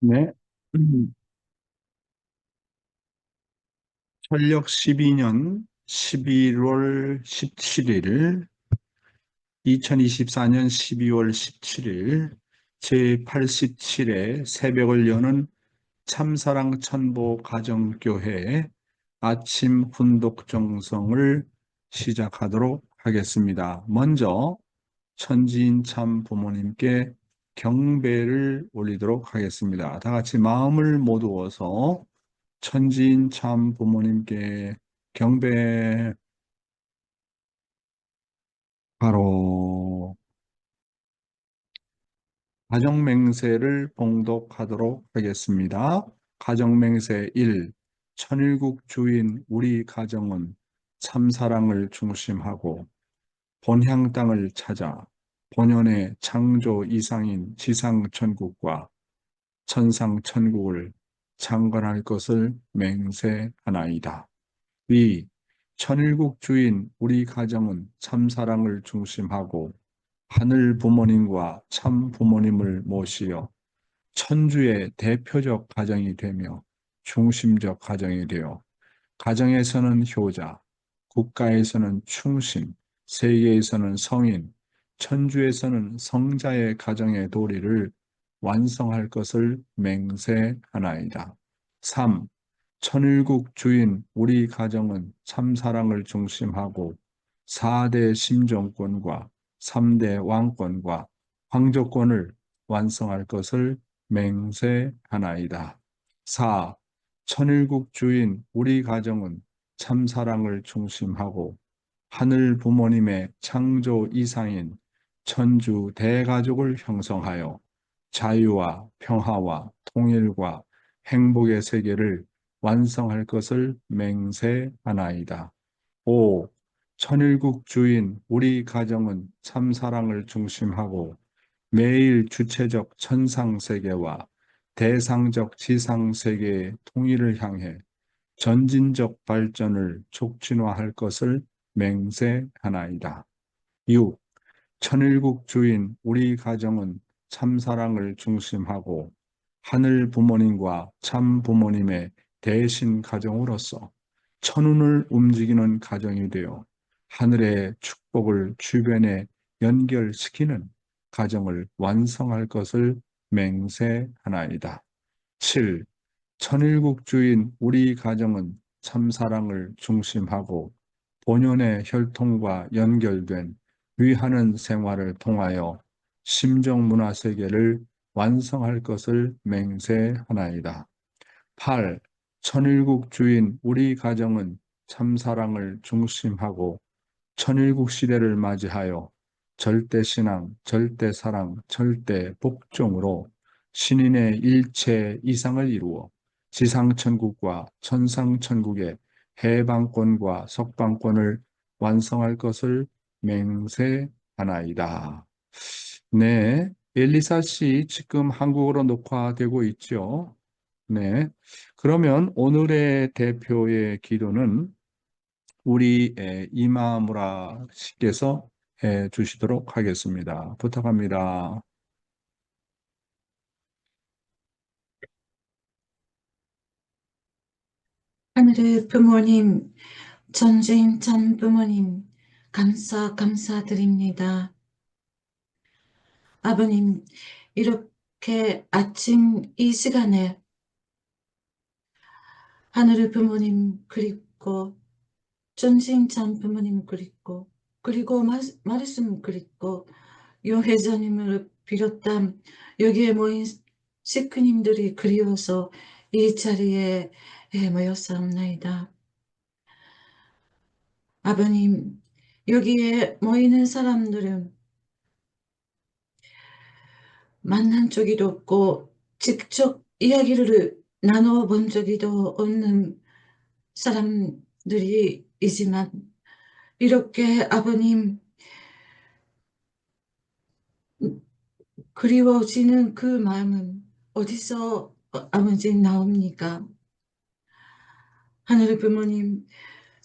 네. 철력 12년 11월 17일, 2024년 12월 17일, 제87회 새벽을 여는 참사랑 천보 가정교회 아침 훈독 정성을 시작하도록 하겠습니다. 먼저 천지인 참 부모님께 경배를 올리도록 하겠습니다. 다 같이 마음을 모두어서 천지인 참 부모님께 경배. 바로 가정맹세를 봉독하도록 하겠습니다. 가정맹세 1. 천일국 주인 우리 가정은 참사랑을 중심하고 본향 땅을 찾아 본연의 창조 이상인 지상천국과 천상천국을 창건할 것을 맹세하나이다. 2. 천일국 주인 우리 가정은 참사랑을 중심하고 하늘 부모님과 참 부모님을 모시어 천주의 대표적 가정이 되며 중심적 가정이 되어 가정에서는 효자, 국가에서는 충신, 세계에서는 성인, 천주에서는 성자의 가정의 도리를 완성할 것을 맹세하나이다. 3. 천일국 주인 우리 가정은 참사랑을 중심하고 4대 심정권과 3대 왕권과 황조권을 완성할 것을 맹세하나이다. 4. 천일국 주인 우리 가정은 참사랑을 중심하고 하늘 부모님의 창조 이상인 천주 대가족을 형성하여 자유와 평화와 통일과 행복의 세계를 완성할 것을 맹세하나이다. 5. 천일국 주인 우리 가정은 참사랑을 중심하고 매일 주체적 천상세계와 대상적 지상세계의 통일을 향해 전진적 발전을 촉진화할 것을 맹세하나이다. 6. 천일국 주인 우리 가정은 참사랑을 중심하고 하늘 부모님과 참 부모님의 대신 가정으로서 천운을 움직이는 가정이 되어 하늘의 축복을 주변에 연결시키는 가정을 완성할 것을 맹세하나이다. 7. 천일국 주인 우리 가정은 참사랑을 중심하고 본연의 혈통과 연결된 위하는 생활을 통하여 심정문화세계를 완성할 것을 맹세하나이다. 8. 천일국 주인 우리 가정은 참사랑을 중심하고 천일국 시대를 맞이하여 절대신앙, 절대사랑, 절대복종으로 신인의 일체 이상을 이루어 지상천국과 천상천국의 해방권과 석방권을 완성할 것을 맹세하나이다. 네, 엘리사 씨 지금 한국어로 녹화되고 있죠? 네, 그러면 오늘의 대표의 기도는 우리 이마무라 씨께서 해 주시도록 하겠습니다. 부탁합니다. 하늘의 부모님, 전주인 참 부모님, 감사드립니다. 아버님, 이렇게 아침 이 시간에 하늘의 부모님 그립고, 전주인 참 부모님 그리고 말씀 그립고, 요 회장님을 비롯한 여기에 모인 식구님들이 그리워서 이 자리에 모였사옵나이다. 아버님, 여기에 모이는 사람들은 만난 적이도 없고 직접 이야기를 나눠본 적이도 없는 사람들이지만 이렇게 아버님 그리워지는 그 마음은 어디서 아버지 나옵니까? 하늘의 부모님,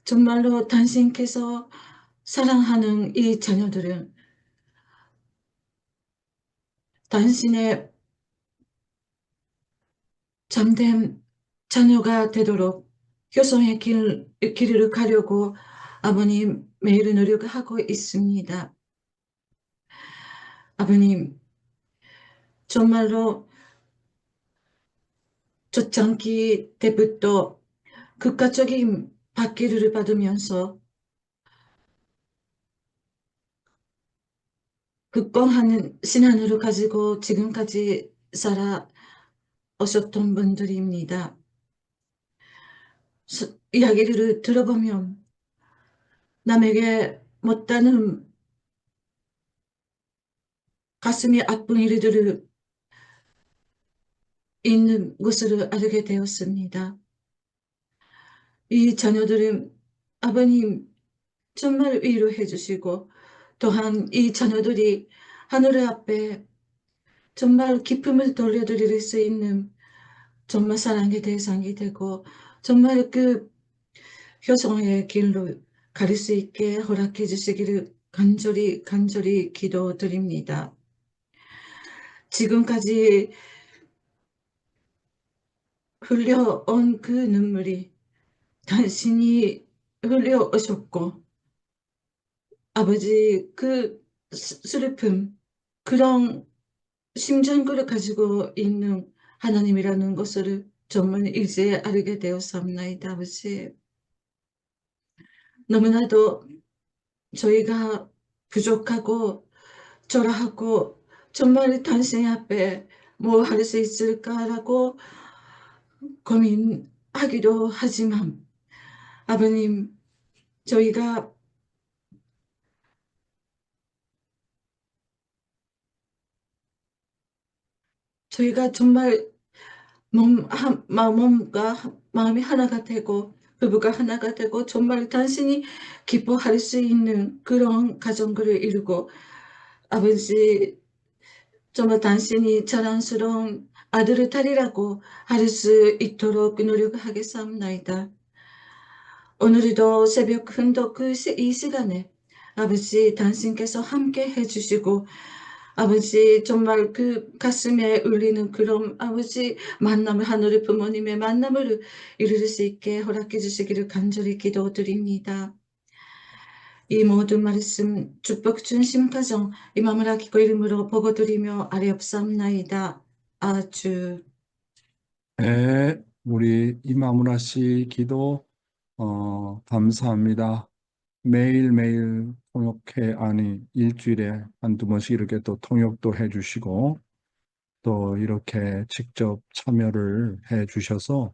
정말로 당신께서 사랑하는 이 자녀들은 당신의 참된 자녀가 되도록 효성의 길을 가려고 아버님 매일 노력하고 있습니다. 아버님, 정말로 초창기 때부터 극가적인 받기를 받으면서 굳건한 신앙으로 가지고 지금까지 살아 오셨던 분들입니다. 이야기를 들어보면 남에게 못다는 가슴이 아픈 일들을 있는 것을 알게 되었습니다. 이 자녀들은 아버님 정말 위로해 주시고 또한 이 자녀들이 하늘 앞에 정말 기쁨을 돌려드릴 수 있는 정말 사랑의 대상이 되고 정말 그 효성의 길로 갈 수 있게 허락해 주시기를 간절히 간절히 기도드립니다. 지금까지 흘려온 그 눈물이 당신이 흘려오셨고 아버지 그 슬픔 그런 심정을 가지고 있는 하나님이라는 것을 정말 이제 알게 되었사옵나이다. 아버지 너무나도 저희가 부족하고 초라하고 정말 당신 앞에 뭐 할 수 있을까라고 고민하기도 하지만 아버님 저희가 정말 몸과 마음이 하나가 되고 부부가 하나가 되고 정말 당신이 기뻐할 수 있는 그런 가정들을 이루고 아버지 정말 당신이 자랑스러운 아들을 딸이라고 할 수 있도록 노력하겠사옵나이다. 오늘도 새벽 흔덕 이 시간에 아버지 당신께서 함께 해주시고 아버지 정말 그 가슴에 울리는 그런 아버지 만남을 하늘의 부모님의 만남을 이룰 수 있게 허락해 주시기를 간절히 기도드립니다. 이 모든 말씀 축복 중심 가정 이마무라 기고 이름으로 보고드리며 아뢰옵사옵나이다. 아주 네, 우리 이마무라 씨 기도 감사합니다. 매일매일 통역해, 아니, 일주일에 한두 번씩 이렇게 또 통역도 해주시고, 또 이렇게 직접 참여를 해주셔서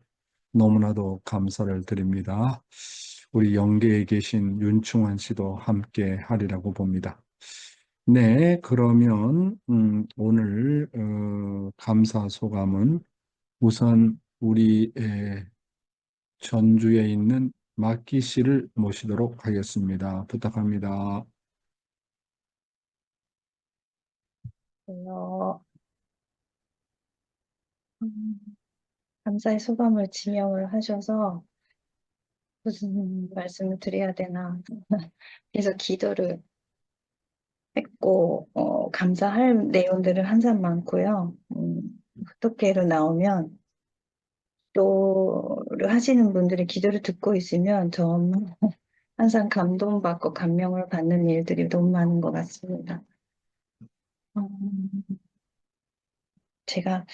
너무나도 감사를 드립니다. 우리 영계에 계신 윤충환 씨도 함께 하리라고 봅니다. 네, 그러면, 오늘, 감사 소감은 우선 우리 전주에 있는 마키 씨를 모시도록 하겠습니다. 부탁합니다. 어, 음, 감사의 소감을 지명을 하셔서 무슨 말씀을 드려야 되나. 그래서 기도를 했고, 감사할 내용들은 항상 많고요. 어떻게로 나오면, 기도를 하시는 분들의 기도를 듣고 있으면 정말 항상 감동받고 감명을 받는 일들이 너무 많은 것 같습니다. 음, 제가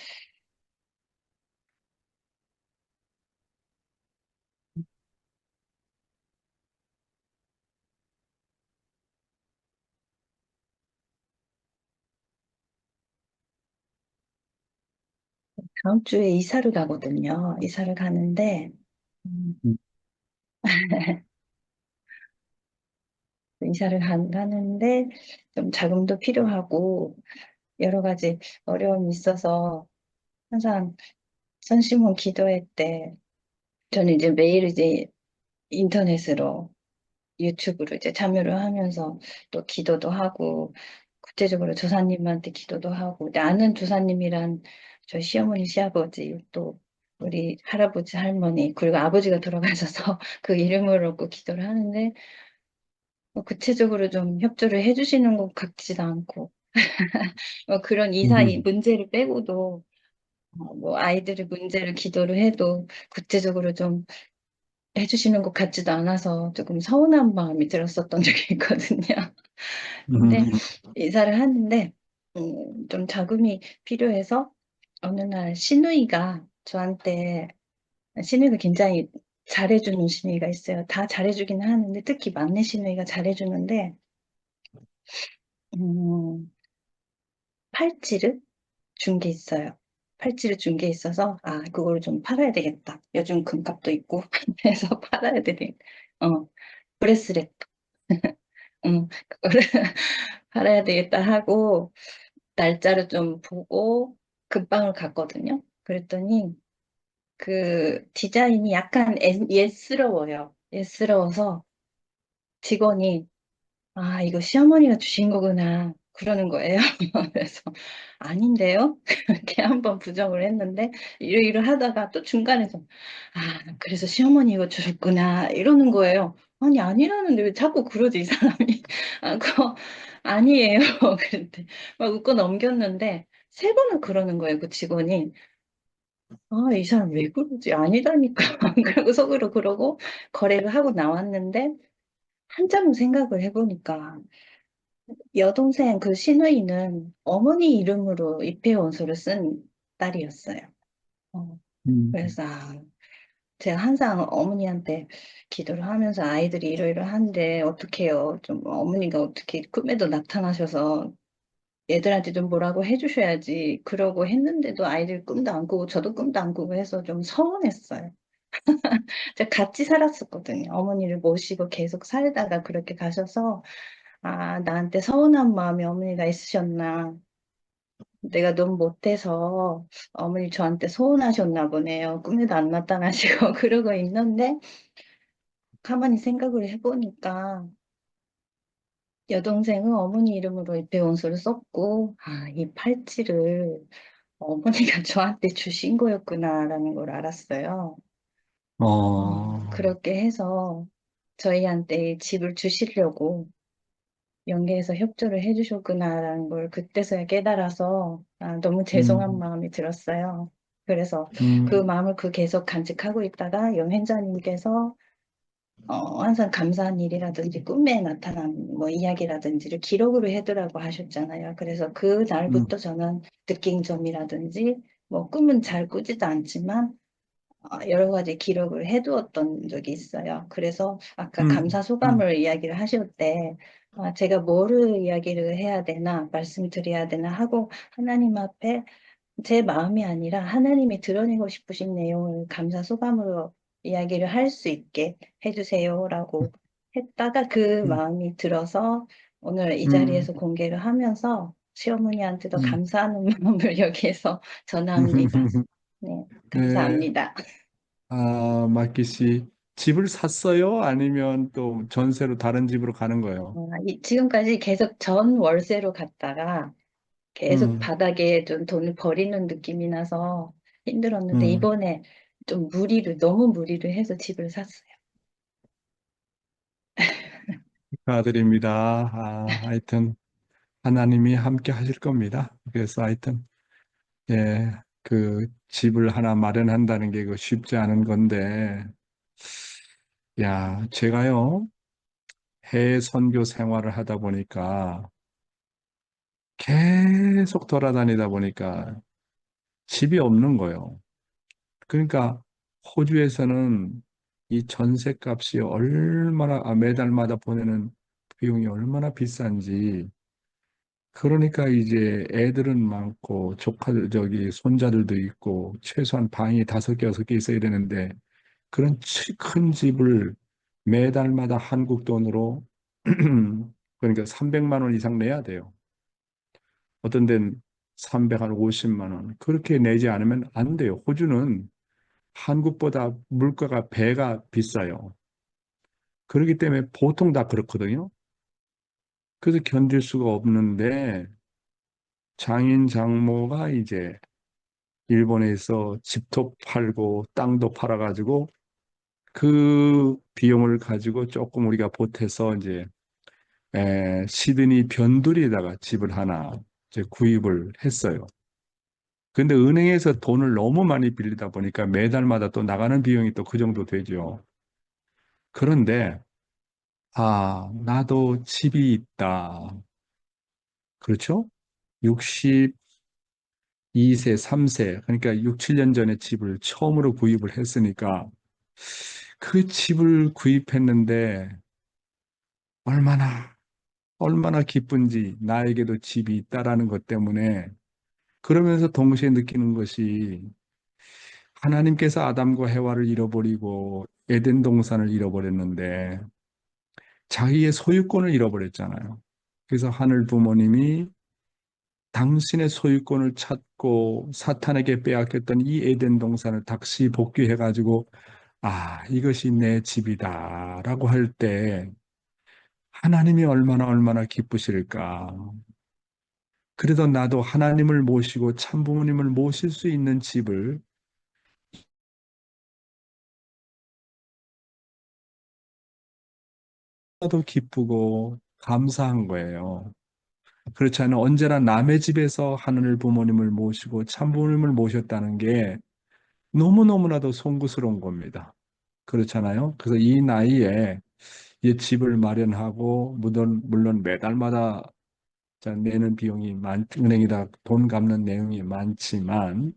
다음 주에 이사를 가거든요. 이사를 가는데, 음, 음, 가는데 좀 자금도 필요하고 여러 가지 어려움이 있어서 항상 선심원 기도회 때 저는 이제 매일 이제 인터넷으로 유튜브로 이제 참여를 하면서 또 기도도 하고 구체적으로 조사님한테 기도도 하고 근데 아는 조사님이란 저희 시어머니 시아버지 또 우리 할아버지 할머니 그리고 아버지가 돌아가셔서 그 이름을 얻고 기도를 하는데 구체적으로 좀 협조를 해주시는 것 같지도 않고 그런 이사 이 문제를 빼고도 뭐 아이들의 문제를 기도를 해도 구체적으로 좀 해주시는 것 같지도 않아서 조금 서운한 마음이 들었었던 적이 있거든요. 근데 음, 이사를 하는데 좀 자금이 필요해서 어느 날 시누이가 저한테 시누이가 굉장히 잘해주는 시누이가 있어요. 다 잘해주긴 하는데 특히 막내 시누이가 잘해주는데 음, 팔찌를 준 게 있어요. 팔찌를 준 게 있어서 아 그거를 좀 팔아야 되겠다. 요즘 금값도 있고 해서 팔아야 되겠다. 브레스렛 그거를 팔아야 되겠다 하고 날짜를 좀 보고 금방을 갔거든요. 그랬더니 그 디자인이 약간 예스러워요. 예스러워서 직원이 아, 이거 시어머니가 주신 거구나. 그러는 거예요. 그래서 아닌데요? 이렇게 한번 부정을 했는데 이러 하다가 또 중간에서 아, 그래서 시어머니 이거 주셨구나. 이러는 거예요. 아니, 아니라는데 왜 자꾸 그러지, 이 사람이. 아, 그거 아니에요. 그랬대. 막 웃고 넘겼는데 세 번을 그러는 거예요, 그 직원이. 아, 이 사람 왜 그러지? 아니다니까. 그리고 속으로 그러고 거래를 하고 나왔는데 한참 생각을 해보니까 여동생 그 시누이는 어머니 이름으로 입회원서를 쓴 딸이었어요. 어, 음, 그래서 제가 항상 어머니한테 기도를 하면서 아이들이 이러이러한데 어떡해요. 좀 어머니가 어떻게 꿈에도 나타나셔서 애들한테 좀 뭐라고 해주셔야지. 그러고 했는데도 아이들 꿈도 안 꾸고 저도 꿈도 안 꾸고 해서 좀 서운했어요. 제가 같이 살았었거든요. 어머니를 모시고 계속 살다가 그렇게 가셔서 아, 나한테 서운한 마음이 어머니가 있으셨나. 내가 너무 못해서 어머니 저한테 서운하셨나 보네요. 꿈에도 안 나타나시고 그러고 있는데 가만히 생각을 해보니까 여동생은 어머니 이름으로 입회원서를 썼고 아, 이 팔찌를 어머니가 저한테 주신 거였구나라는 걸 알았어요. 어, 그렇게 해서 저희한테 집을 주시려고 연계해서 협조를 해주셨구나라는 걸 그때서야 깨달아서 아, 너무 죄송한 음, 마음이 들었어요. 그래서 그 음, 마음을 계속 간직하고 있다가 여행자님께서 항상 감사한 일이라든지 꿈에 나타난 뭐 이야기라든지를 기록으로 해두라고 하셨잖아요. 그래서 그 음, 날부터 저는 느낀 점이라든지 뭐 꿈은 잘 꾸지도 않지만 여러 가지 기록을 해두었던 적이 있어요. 그래서 아까 감사 음, 소감을 이야기를 하실 때 제가 뭐를 이야기를 해야 되나 말씀드려야 되나 하고 하나님 앞에 제 마음이 아니라 하나님이 드러내고 싶으신 내용을 감사 소감으로 이야기를 할 수 있게 해주세요라고 했다가 그 음, 마음이 들어서 오늘 이 음, 자리에서 공개를 하면서 시어머니한테도 음. 감사하는 마음을 여기에서 전합니다. 네, 네, 감사합니다. 아, 마키 씨, 집을 샀어요? 아니면 또 전세로 다른 집으로 가는 거예요? 지금까지 계속 전 월세로 갔다가 계속 음, 바닥에 좀 돈을 버리는 느낌이 나서 힘들었는데 음, 이번에 좀 너무 무리를 해서 집을 샀어요. 축하드립니다. 하여튼, 하나님이 함께 하실 겁니다. 그래서 하여튼, 예, 그 집을 하나 마련한다는 게 그 쉽지 않은 건데, 야, 제가요, 해외 선교 생활을 하다 보니까 계속 돌아다니다 보니까 집이 없는 거예요. 그러니까 호주에서는 이 전셋값이 얼마나, 매달마다 보내는 비용이 얼마나 비싼지, 그러니까 이제 애들은 많고, 조카들, 손자들도 있고, 최소한 방이 5개, 6개 있어야 되는데, 그런 큰 집을 매달마다 한국 돈으로 그러니까 300만 원 이상 내야 돼요. 어떤 데는 350만 원. 그렇게 내지 않으면 안 돼요. 호주는 한국보다 물가가 배가 비싸요. 그렇기 때문에 보통 다 그렇거든요. 그래서 견딜 수가 없는데 장인 장모가 이제 일본에서 집도 팔고 땅도 팔아가지고 그 비용을 가지고 조금 우리가 보태서 이제 시드니 변두리에다가 집을 하나 이제 구입을 했어요. 근데 은행에서 돈을 너무 많이 빌리다 보니까 매달마다 또 나가는 비용이 또 그 정도 되죠. 그런데, 아, 나도 집이 있다. 그렇죠? 62세, 3세, 그러니까 6, 7년 전에 집을 처음으로 구입을 했으니까 그 집을 구입했는데 얼마나, 얼마나 기쁜지 나에게도 집이 있다라는 것 때문에 그러면서 동시에 느끼는 것이 하나님께서 아담과 해와를 잃어버리고 에덴 동산을 잃어버렸는데 자기의 소유권을 잃어버렸잖아요. 그래서 하늘 부모님이 당신의 소유권을 찾고 사탄에게 빼앗겼던 이 에덴 동산을 다시 복귀해가지고 아, 이것이 내 집이다라고 할 때 하나님이 얼마나 기쁘실까. 그래도 나도 하나님을 모시고 참 부모님을 모실 수 있는 집을 더 기쁘고 감사한 거예요. 그렇지 않으면 언제나 남의 집에서 하늘 부모님을 모시고 참 부모님을 모셨다는 게 너무너무나도 송구스러운 겁니다. 그렇잖아요. 그래서 이 나이에 이 집을 마련하고 물론 매달마다 내는 비용이 은행에다 돈 갚는 내용이 많지만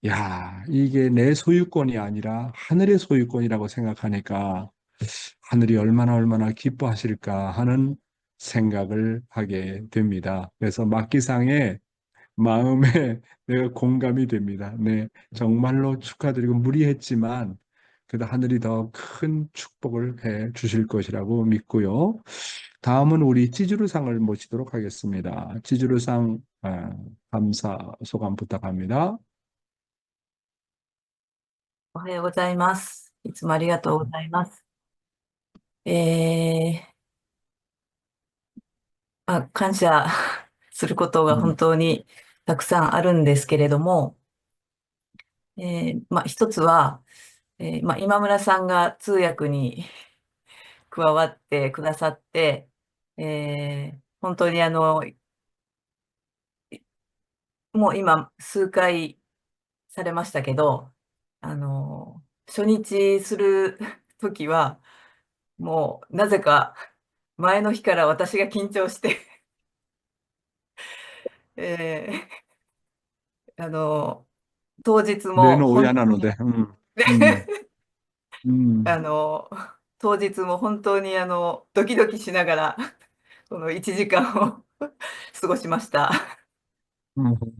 야, 이게 내 소유권이 아니라 하늘의 소유권이라고 생각하니까 하늘이 얼마나 기뻐하실까 하는 생각을 하게 됩니다. 그래서 막기상의 마음에 내가 공감이 됩니다. 네, 정말로 축하드리고 무리했지만 그래도 하늘이 더 큰 축복을 해 주실 것이라고 믿고요. 다음은 우리 찌주루상을 모시도록 하겠습니다. 찌주루상 감사 소감 부탁합니다. おはようございます。いつもありがとうございます。え感謝することが本当にたくさんあるんですけれども、一つは、今村さんが通訳に加わってくださって、本当にもう今数回されましたけど、初日するときは、もうなぜか前の日から私が緊張してえ当日も 뇌는 오해 안 하는데. ね 음, 음. 当日も本当にドキドキしながら、この1時間を過ごしました。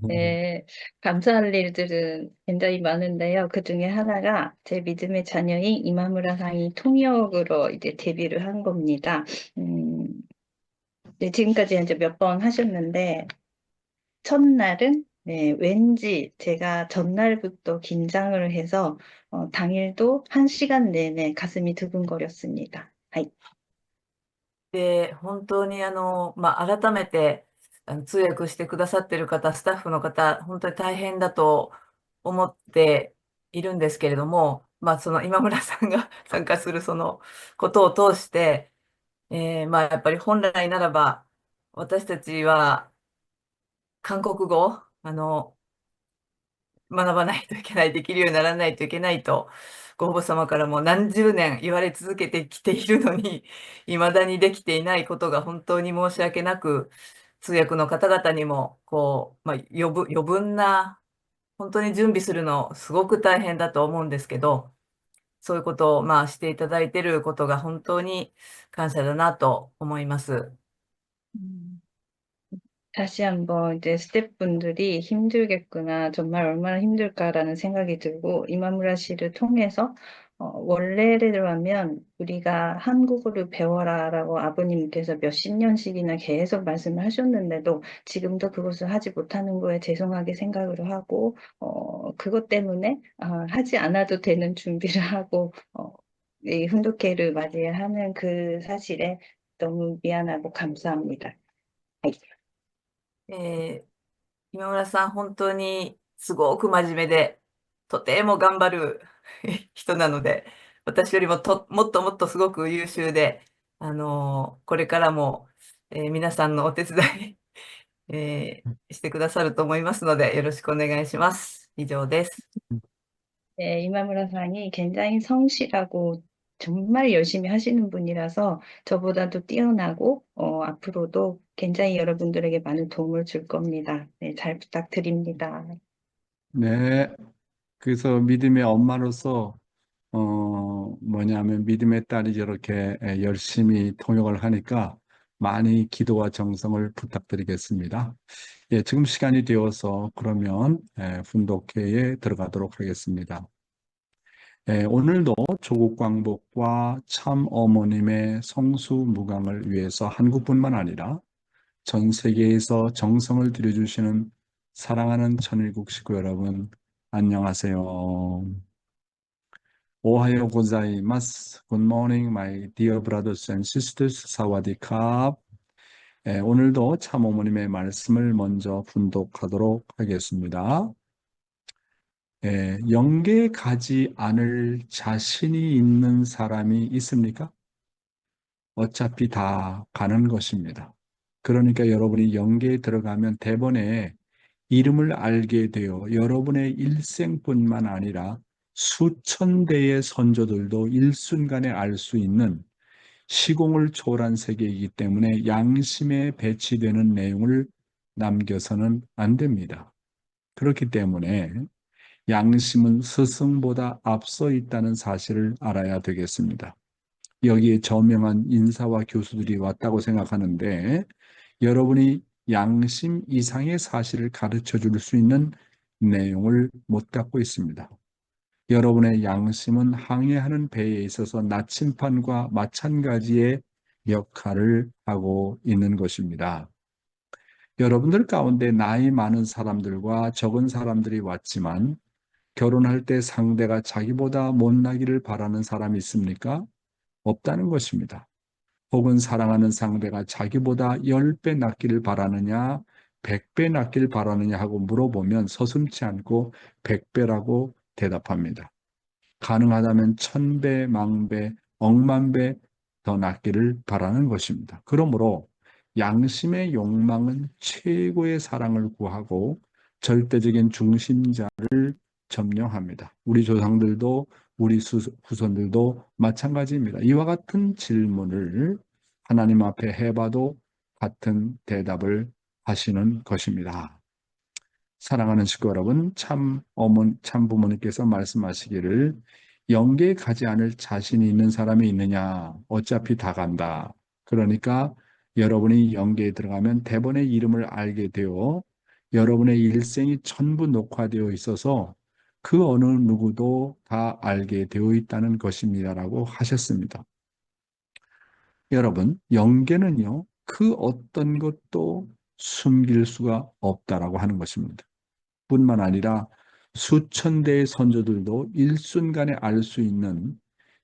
네, 감사할 일들은 굉장히 많은데요. 그 중에 하나가 제 믿음의 자녀인 이마무라 상이 통역으로 이제 데뷔를 한 겁니다. 음, 네, 지금까지 이제 몇 번 하셨는데, 첫날은 네, 왠지 제가 전날부터 긴장을 해서 당일도 1시간 내내 가슴이 두근거렸습니다. 하이. で、本当に改めて通訳してくださってる方、スタッフの方、本当に大変だと思っているんですけれども、その今村さんが参加するそのことを通して、やっぱり本来ならば、私たちは韓国語、学ばないといけない、できるようにならないといけないと、ご父母様からも何十年言われ続けてきているのに、未だにできていないことが本当に申し訳なく、通訳の方々にも、余分な、本当に準備するのすごく大変だと思うんですけど、そういうことをしていただいていることが本当に感謝だなと思います。 다시 한번 이제 스태프분들이 힘들겠구나, 정말 얼마나 힘들까라는 생각이 들고, 이마무라 씨를 통해서, 원래대로 하면 우리가 한국어를 배워라라고 아버님께서 몇십 년씩이나 계속 말씀을 하셨는데도 지금도 그것을 하지 못하는 거에 죄송하게 생각을 하고, 그것 때문에 하지 않아도 되는 준비를 하고, 이 훈독회를 맞이하는 그 사실에 너무 미안하고 감사합니다. 今村さん、本当にすごく真面目で、とても頑張る人なので、私よりももっともっとすごく優秀で、これからも、皆さんのお手伝いしてくださると思いますので、よろしくお願いします。以上です。 네, 이마무라상이 굉장히 성실하고 정말 열심히 하시는 분이라서 저보다도 뛰어나고 앞으로도 굉장히 여러분들에게 많은 도움을 줄 겁니다. 네, 잘 부탁드립니다. 네. 그래서 믿음의 엄마로서 뭐냐면 믿음의 딸이 저렇게 열심히 통역을 하니까 많이 기도와 정성을 부탁드리겠습니다. 예, 지금 시간이 되어서 그러면 훈독회에 들어가도록 하겠습니다. 오늘도 조국 광복과 참 어머님의 성수무강을 위해서 한국뿐만 아니라 전 세계에서 정성을 들여주시는 사랑하는 천일국 식구 여러분, 안녕하세요. 오하요 고자이마스. Good morning, my dear brothers and sisters. 사와디캅. 오늘도 참 어머님의 말씀을 먼저 분독하도록 하겠습니다. 영계 가지 않을 자신이 있는 사람이 있습니까? 어차피 다 가는 것입니다. 그러니까 여러분이 영계에 들어가면 대번에 이름을 알게 되어 여러분의 일생뿐만 아니라 수천 대의 선조들도 일순간에 알 수 있는 시공을 초월한 세계이기 때문에 양심에 배치되는 내용을 남겨서는 안 됩니다. 그렇기 때문에 양심은 스승보다 앞서 있다는 사실을 알아야 되겠습니다. 여기에 저명한 인사와 교수들이 왔다고 생각하는데 여러분이 양심 이상의 사실을 가르쳐 줄 수 있는 내용을 못 갖고 있습니다. 여러분의 양심은 항해하는 배에 있어서 나침판과 마찬가지의 역할을 하고 있는 것입니다. 여러분들 가운데 나이 많은 사람들과 적은 사람들이 왔지만 결혼할 때 상대가 자기보다 못나기를 바라는 사람이 있습니까? 없다는 것입니다. 혹은 사랑하는 상대가 자기보다 10배 낫기를 바라느냐, 100배 낫기를 바라느냐 하고 물어보면 서슴지 않고 100배라고 대답합니다. 가능하다면 1000배, 만배, 억만 배 더 낫기를 바라는 것입니다. 그러므로 양심의 욕망은 최고의 사랑을 구하고 절대적인 중심자를 점령합니다. 우리 조상들도 우리 후손들도 마찬가지입니다. 이와 같은 질문을 하나님 앞에 해봐도 같은 대답을 하시는 것입니다. 사랑하는 식구 여러분, 참 부모님께서 말씀하시기를 영계에 가지 않을 자신이 있는 사람이 있느냐? 어차피 다 간다. 그러니까 여러분이 영계에 들어가면 대번의 이름을 알게 되어 여러분의 일생이 전부 녹화되어 있어서 그 어느 누구도 다 알게 되어 있다는 것입니다라고 하셨습니다. 여러분, 영계는요, 그 어떤 것도 숨길 수가 없다라고 하는 것입니다. 뿐만 아니라 수천 대의 선조들도 일순간에 알 수 있는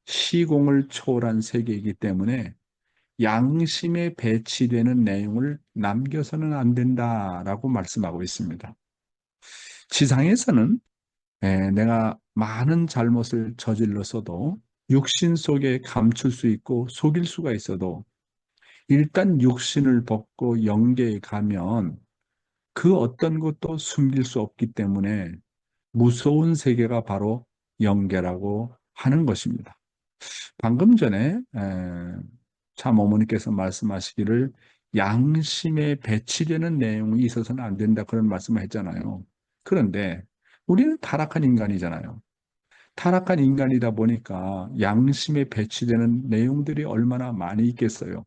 시공을 초월한 세계이기 때문에 양심에 배치되는 내용을 남겨서는 안 된다라고 말씀하고 있습니다. 지상에서는 내가 많은 잘못을 저질렀어도 육신 속에 감출 수 있고 속일 수가 있어도 일단 육신을 벗고 영계에 가면 그 어떤 것도 숨길 수 없기 때문에 무서운 세계가 바로 영계라고 하는 것입니다. 방금 전에 참 어머니께서 말씀하시기를 양심에 배치되는 내용이 있어서는 안 된다 그런 말씀을 했잖아요. 그런데 우리는 타락한 인간이잖아요. 타락한 인간이다 보니까 양심에 배치되는 내용들이 얼마나 많이 있겠어요.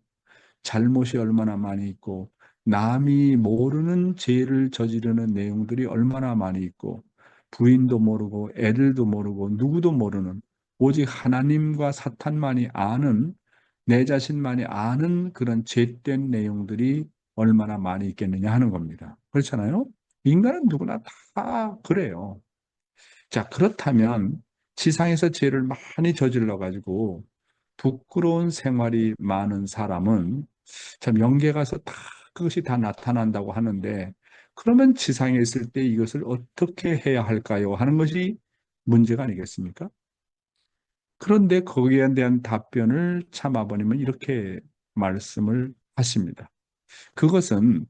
잘못이 얼마나 많이 있고 남이 모르는 죄를 저지르는 내용들이 얼마나 많이 있고 부인도 모르고 애들도 모르고 누구도 모르는 오직 하나님과 사탄만이 아는 내 자신만이 아는 그런 죄된 내용들이 얼마나 많이 있겠느냐 하는 겁니다. 그렇잖아요? 인간은 누구나 다 그래요. 자, 그렇다면 지상에서 죄를 많이 저질러 가지고 부끄러운 생활이 많은 사람은 참 영계 가서 다 그것이 다 나타난다고 하는데 그러면 지상에 있을 때 이것을 어떻게 해야 할까요? 하는 것이 문제가 아니겠습니까? 그런데 거기에 대한 답변을 참 아버님은 이렇게 말씀을 하십니다. 그것은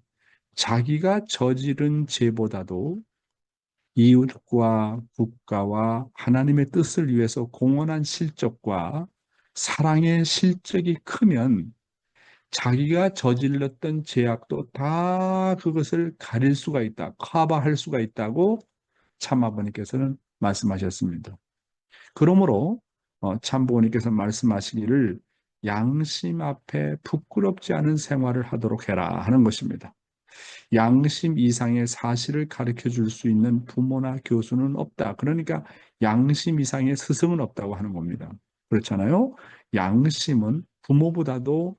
자기가 저지른 죄보다도 이웃과 국가와 하나님의 뜻을 위해서 공헌한 실적과 사랑의 실적이 크면 자기가 저질렀던 죄악도 다 그것을 가릴 수가 있다, 커버할 수가 있다고 참아버님께서는 말씀하셨습니다. 그러므로 참부모님께서 말씀하시기를 양심 앞에 부끄럽지 않은 생활을 하도록 해라 하는 것입니다. 양심 이상의 사실을 가르쳐 줄 수 있는 부모나 교수는 없다. 그러니까 양심 이상의 스승은 없다고 하는 겁니다. 그렇잖아요? 양심은 부모보다도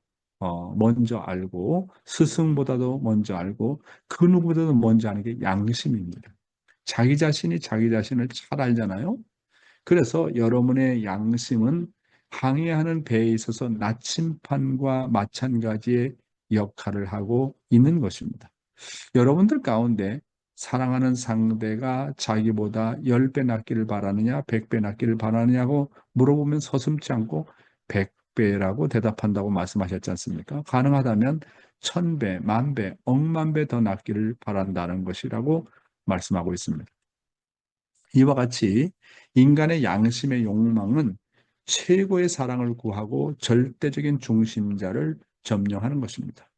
먼저 알고 스승보다도 먼저 알고 그 누구보다도 먼저 아는 게 양심입니다. 자기 자신이 자기 자신을 잘 알잖아요. 그래서 여러분의 양심은 항해하는 배에 있어서 나침판과 마찬가지의 역할을 하고 있는 것입니다. 여러분들 가운데 사랑하는 상대가 자기보다 10배 낫기를 바라느냐, 100배 낫기를 바라느냐고 물어보면 서슴지 않고 100배라고 대답한다고 말씀하셨지 않습니까? 가능하다면 1000배, 10,000배, 억만 배 더 낫기를 바란다는 것이라고 말씀하고 있습니다. 이와 같이 인간의 양심의 욕망은 최고의 사랑을 구하고 절대적인 중심자를 점령하는 것입니다.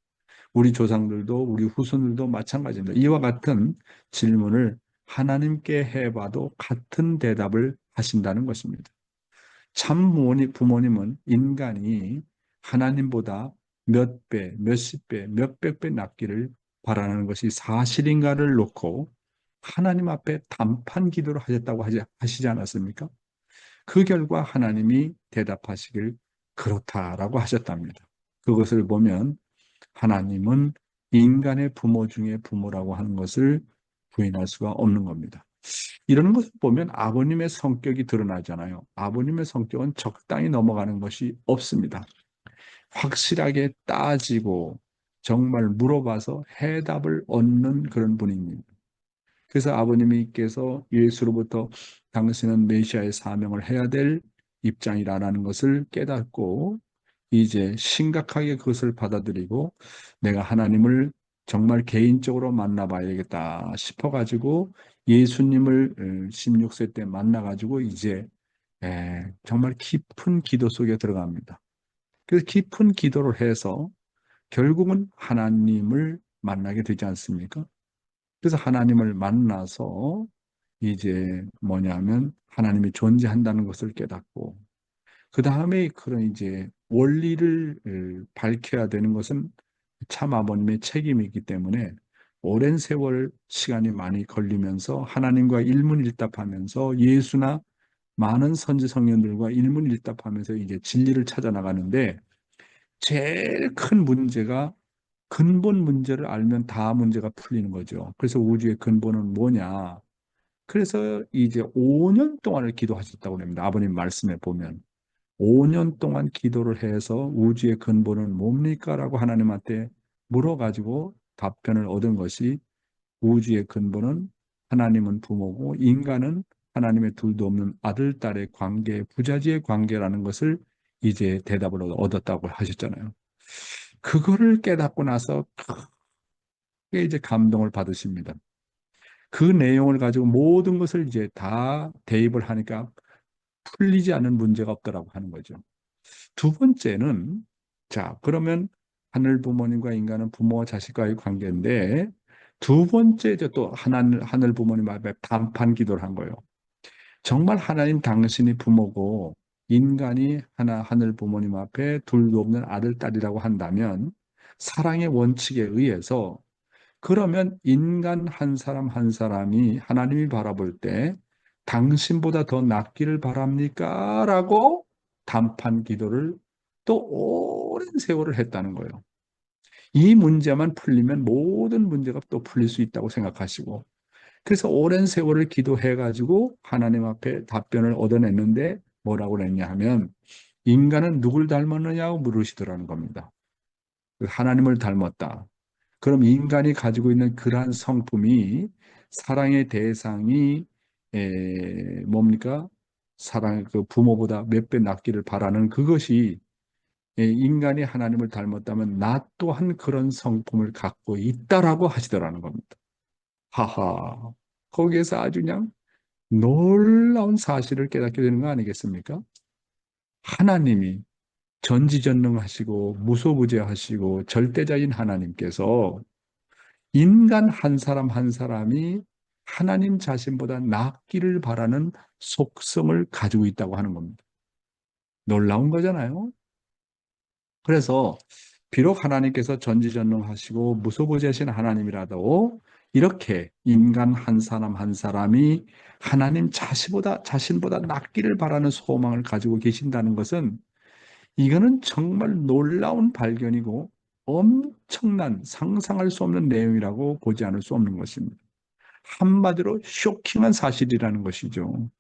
우리 조상들도 우리 후손들도 마찬가지입니다. 이와 같은 질문을 하나님께 해봐도 같은 대답을 하신다는 것입니다. 참 부모님은 인간이 하나님보다 몇 배, 몇십 배, 몇백 배 낫기를 바라는 것이 사실인가를 놓고 하나님 앞에 단판 기도를 하셨다고 하시지 않았습니까? 그 결과 하나님이 대답하시길 그렇다라고 하셨답니다. 그것을 보면 하나님은 인간의 부모 중에 부모라고 하는 것을 부인할 수가 없는 겁니다. 이런 것을 보면 아버님의 성격이 드러나잖아요. 아버님의 성격은 적당히 넘어가는 것이 없습니다. 확실하게 따지고 정말 물어봐서 해답을 얻는 그런 분입니다. 그래서 아버님께서 예수로부터 당신은 메시아의 사명을 해야 될 입장이라는 것을 깨닫고 이제 심각하게 그것을 받아들이고 내가 하나님을 정말 개인적으로 만나봐야겠다 싶어가지고 예수님을 16세 때 만나가지고 이제 정말 깊은 기도 속에 들어갑니다. 그래서 깊은 기도를 해서 결국은 하나님을 만나게 되지 않습니까? 그래서 하나님을 만나서 이제 뭐냐면 하나님이 존재한다는 것을 깨닫고 그 다음에 그런 이제 원리를 밝혀야 되는 것은 참 아버님의 책임이기 때문에 오랜 세월 시간이 많이 걸리면서 하나님과 일문일답하면서 예수나 많은 선지 성령들과 일문일답하면서 이제 진리를 찾아 나가는데 제일 큰 문제가 근본 문제를 알면 다 문제가 풀리는 거죠. 그래서 우주의 근본은 뭐냐? 그래서 이제 5년 동안을 기도하셨다고 합니다. 아버님 말씀에 보면. 5년 동안 기도를 해서 우주의 근본은 뭡니까? 라고 하나님한테 물어가지고 답변을 얻은 것이 우주의 근본은 하나님은 부모고 인간은 하나님의 둘도 없는 아들, 딸의 관계, 부자지의 관계라는 것을 이제 대답을 얻었다고 하셨잖아요. 그거를 깨닫고 나서 크게 이제 감동을 받으십니다. 그 내용을 가지고 모든 것을 이제 다 대입을 하니까 풀리지 않는 문제가 없더라고 하는 거죠. 두 번째는 자, 그러면 하늘 부모님과 인간은 부모와 자식과의 관계인데 두 번째 이제 또 하늘 부모님 앞에 단판 기도를 한 거예요. 정말 하나님 당신이 부모고 인간이 하늘 부모님 앞에 둘도 없는 아들, 딸이라고 한다면 사랑의 원칙에 의해서 그러면 인간 한 사람 한 사람이 하나님이 바라볼 때 당신보다 더 낫기를 바랍니까? 라고 단판 기도를 또 오랜 세월을 했다는 거예요. 이 문제만 풀리면 모든 문제가 또 풀릴 수 있다고 생각하시고 그래서 오랜 세월을 기도해가지고 하나님 앞에 답변을 얻어냈는데 뭐라고 그랬냐 하면 인간은 누굴 닮았느냐고 물으시더라는 겁니다. 하나님을 닮았다. 그럼 인간이 가지고 있는 그러한 성품이 사랑의 대상이 뭡니까? 사랑 그 부모보다 몇 배 낫기를 바라는 그것이 인간이 하나님을 닮았다면 나 또한 그런 성품을 갖고 있다라고 하시더라는 겁니다. 하하, 거기에서 아주 그냥 놀라운 사실을 깨닫게 되는 거 아니겠습니까? 하나님이 전지전능하시고 무소부재하시고 절대자인 하나님께서 인간 한 사람 한 사람이 하나님 자신보다 낫기를 바라는 속성을 가지고 있다고 하는 겁니다. 놀라운 거잖아요. 그래서 비록 하나님께서 전지전능하시고 무소부재하신 하나님이라도 이렇게 인간 한 사람 한 사람이 하나님 자신보다 낫기를 바라는 소망을 가지고 계신다는 것은 이거는 정말 놀라운 발견이고 엄청난 상상할 수 없는 내용이라고 보지 않을 수 없는 것입니다. 한마디로 쇼킹한 사실이라는 것이죠.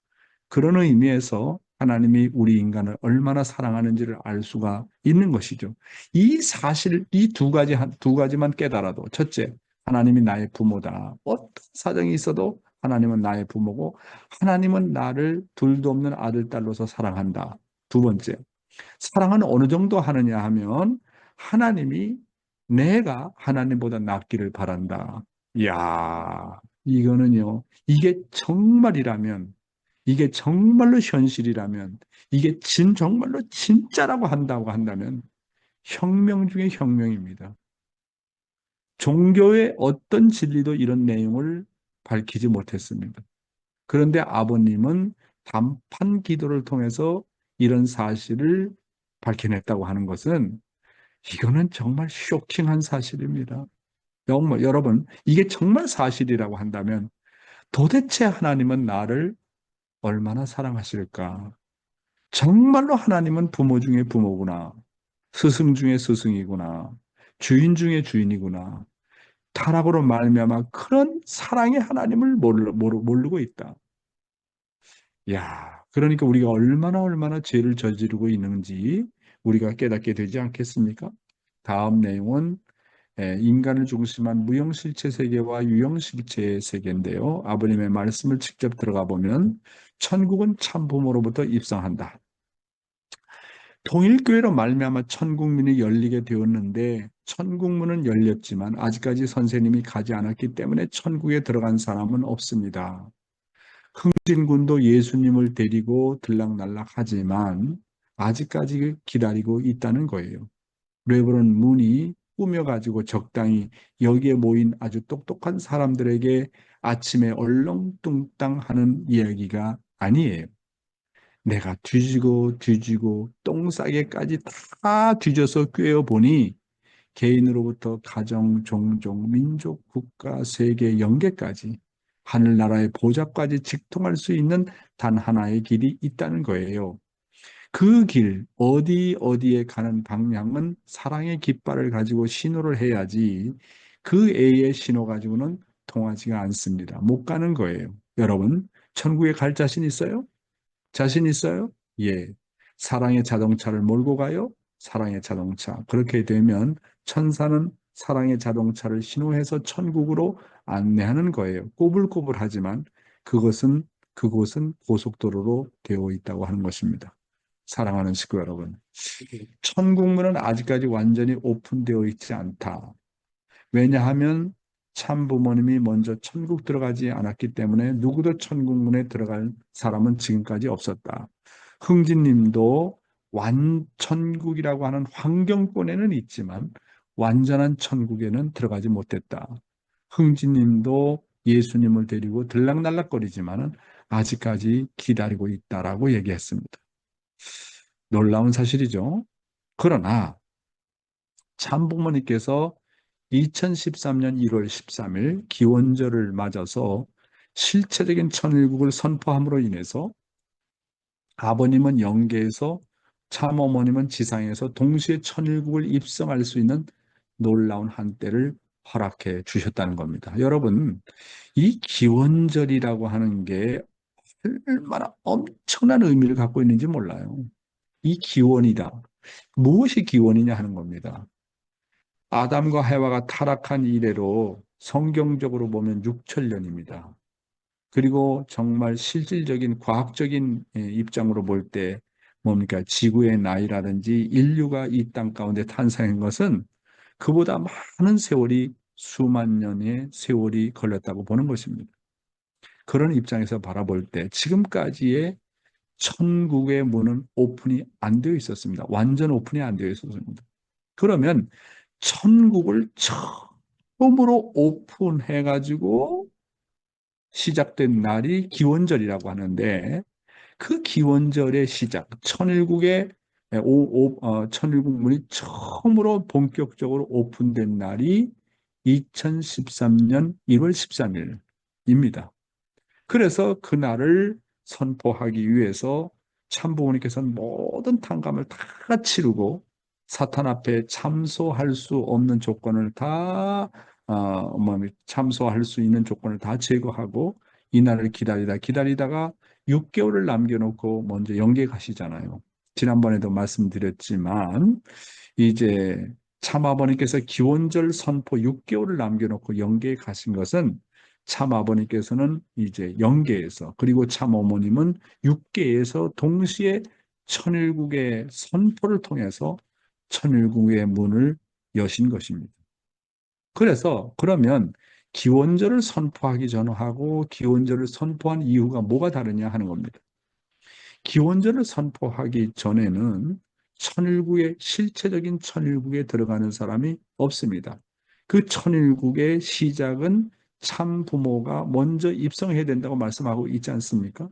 그런 의미에서 하나님이 우리 인간을 얼마나 사랑하는지를 알 수가 있는 것이죠. 이 사실, 이 두 가지만 깨달아도, 첫째, 하나님이 나의 부모다. 어떤 사정이 있어도 하나님은 나의 부모고, 하나님은 나를 둘도 없는 아들, 딸로서 사랑한다. 두 번째, 사랑은 어느 정도 하느냐 하면, 하나님이 내가 하나님보다 낫기를 바란다. 이야, 이거는요, 이게 정말로 현실이라면, 이게 정말로 진짜라고 한다고 한다면 혁명 중에 혁명입니다. 종교의 어떤 진리도 이런 내용을 밝히지 못했습니다. 그런데 아버님은 단판 기도를 통해서 이런 사실을 밝혀냈다고 하는 것은 이거는 정말 쇼킹한 사실입니다. 여러분, 이게 정말 사실이라고 한다면 도대체 하나님은 나를 얼마나 사랑하실까? 정말로 하나님은 부모 중에 부모구나. 스승 중에 스승이구나. 주인 중에 주인이구나. 타락으로 말미암아 그런 사랑의 하나님을 모르고 있다. 야, 그러니까 우리가 얼마나 죄를 저지르고 있는지 우리가 깨닫게 되지 않겠습니까? 다음 내용은 인간을 중심한 무형실체 세계와 유형실체 세계인데요. 아버님의 말씀을 직접 들어가 보면 천국은 참부모로부터 입성한다. 통일교회로 말미암아 천국문이 열리게 되었는데 천국문은 열렸지만 아직까지 선생님이 가지 않았기 때문에 천국에 들어간 사람은 없습니다. 흥진군도 예수님을 데리고 들락날락하지만 아직까지 기다리고 있다는 거예요. 레버런 문이 꾸며가지고 적당히 여기에 모인 아주 똑똑한 사람들에게 아침에 얼렁뚱땅 하는 이야기가 아니에요. 내가 뒤지고 똥싸개까지 다 뒤져서 꿰어보니 개인으로부터 가정, 종족, 민족, 국가, 세계, 영계까지 하늘나라의 보좌까지 직통할 수 있는 단 하나의 길이 있다는 거예요. 그 길, 어디에 가는 방향은 사랑의 깃발을 가지고 신호를 해야지 그 A의 신호 가지고는 통하지가 않습니다. 못 가는 거예요. 여러분, 천국에 갈 자신 있어요? 자신 있어요? 예. 사랑의 자동차를 몰고 가요? 사랑의 자동차. 그렇게 되면 천사는 사랑의 자동차를 신호해서 천국으로 안내하는 거예요. 꼬불꼬불하지만 그곳은 고속도로로 되어 있다고 하는 것입니다. 사랑하는 식구 여러분. 천국문은 아직까지 완전히 오픈되어 있지 않다. 왜냐하면 참 부모님이 먼저 천국 들어가지 않았기 때문에 누구도 천국문에 들어갈 사람은 지금까지 없었다. 흥진님도 완천국이라고 하는 환경권에는 있지만 완전한 천국에는 들어가지 못했다. 흥진님도 예수님을 데리고 들락날락거리지만 아직까지 기다리고 있다라고 얘기했습니다. 놀라운 사실이죠. 그러나 참부모님께서 2013년 1월 13일 기원절을 맞아서 실체적인 천일국을 선포함으로 인해서 아버님은 영계에서 참어머님은 지상에서 동시에 천일국을 입성할 수 있는 놀라운 한때를 허락해 주셨다는 겁니다. 여러분, 이 기원절이라고 하는 게 얼마나 엄청난 의미를 갖고 있는지 몰라요. 이 기원이다. 무엇이 기원이냐 하는 겁니다. 아담과 해와가 타락한 이래로 성경적으로 보면 6천년입니다. 그리고 정말 실질적인 과학적인 입장으로 볼 때 뭡니까? 지구의 나이라든지 인류가 이 땅 가운데 탄생한 것은 그보다 많은 세월이 수만 년의 세월이 걸렸다고 보는 것입니다. 그런 입장에서 바라볼 때 지금까지의 천국의 문은 오픈이 안 되어 있었습니다. 완전 오픈이 안 되어 있었습니다. 그러면 천국을 처음으로 오픈해가지고 시작된 날이 기원절이라고 하는데 그 기원절의 시작, 천일국 문이 처음으로 본격적으로 오픈된 날이 2013년 1월 13일입니다. 그래서 그날을 선포하기 위해서 참부모님께서는 모든 탕감을 다 치르고 사탄 앞에 참소할 수 없는 조건을 다 참소할 수 있는 조건을 다 제거하고 이날을 기다리다가 6개월을 남겨놓고 먼저 영계 가시잖아요. 지난번에도 말씀드렸지만 이제 참아버님께서 기원절 선포 6개월을 남겨놓고 영계에 가신 것은 참아버님께서는 이제 영계에서 그리고 참어머님은 육계에서 동시에 천일국의 선포를 통해서 천일국의 문을 여신 것입니다. 그래서 그러면 기원절을 선포하기 전하고 기원절을 선포한 이후가 뭐가 다르냐 하는 겁니다. 기원절을 선포하기 전에는 실체적인 천일국에 들어가는 사람이 없습니다. 그 천일국의 시작은 참 부모가 먼저 입성해야 된다고 말씀하고 있지 않습니까?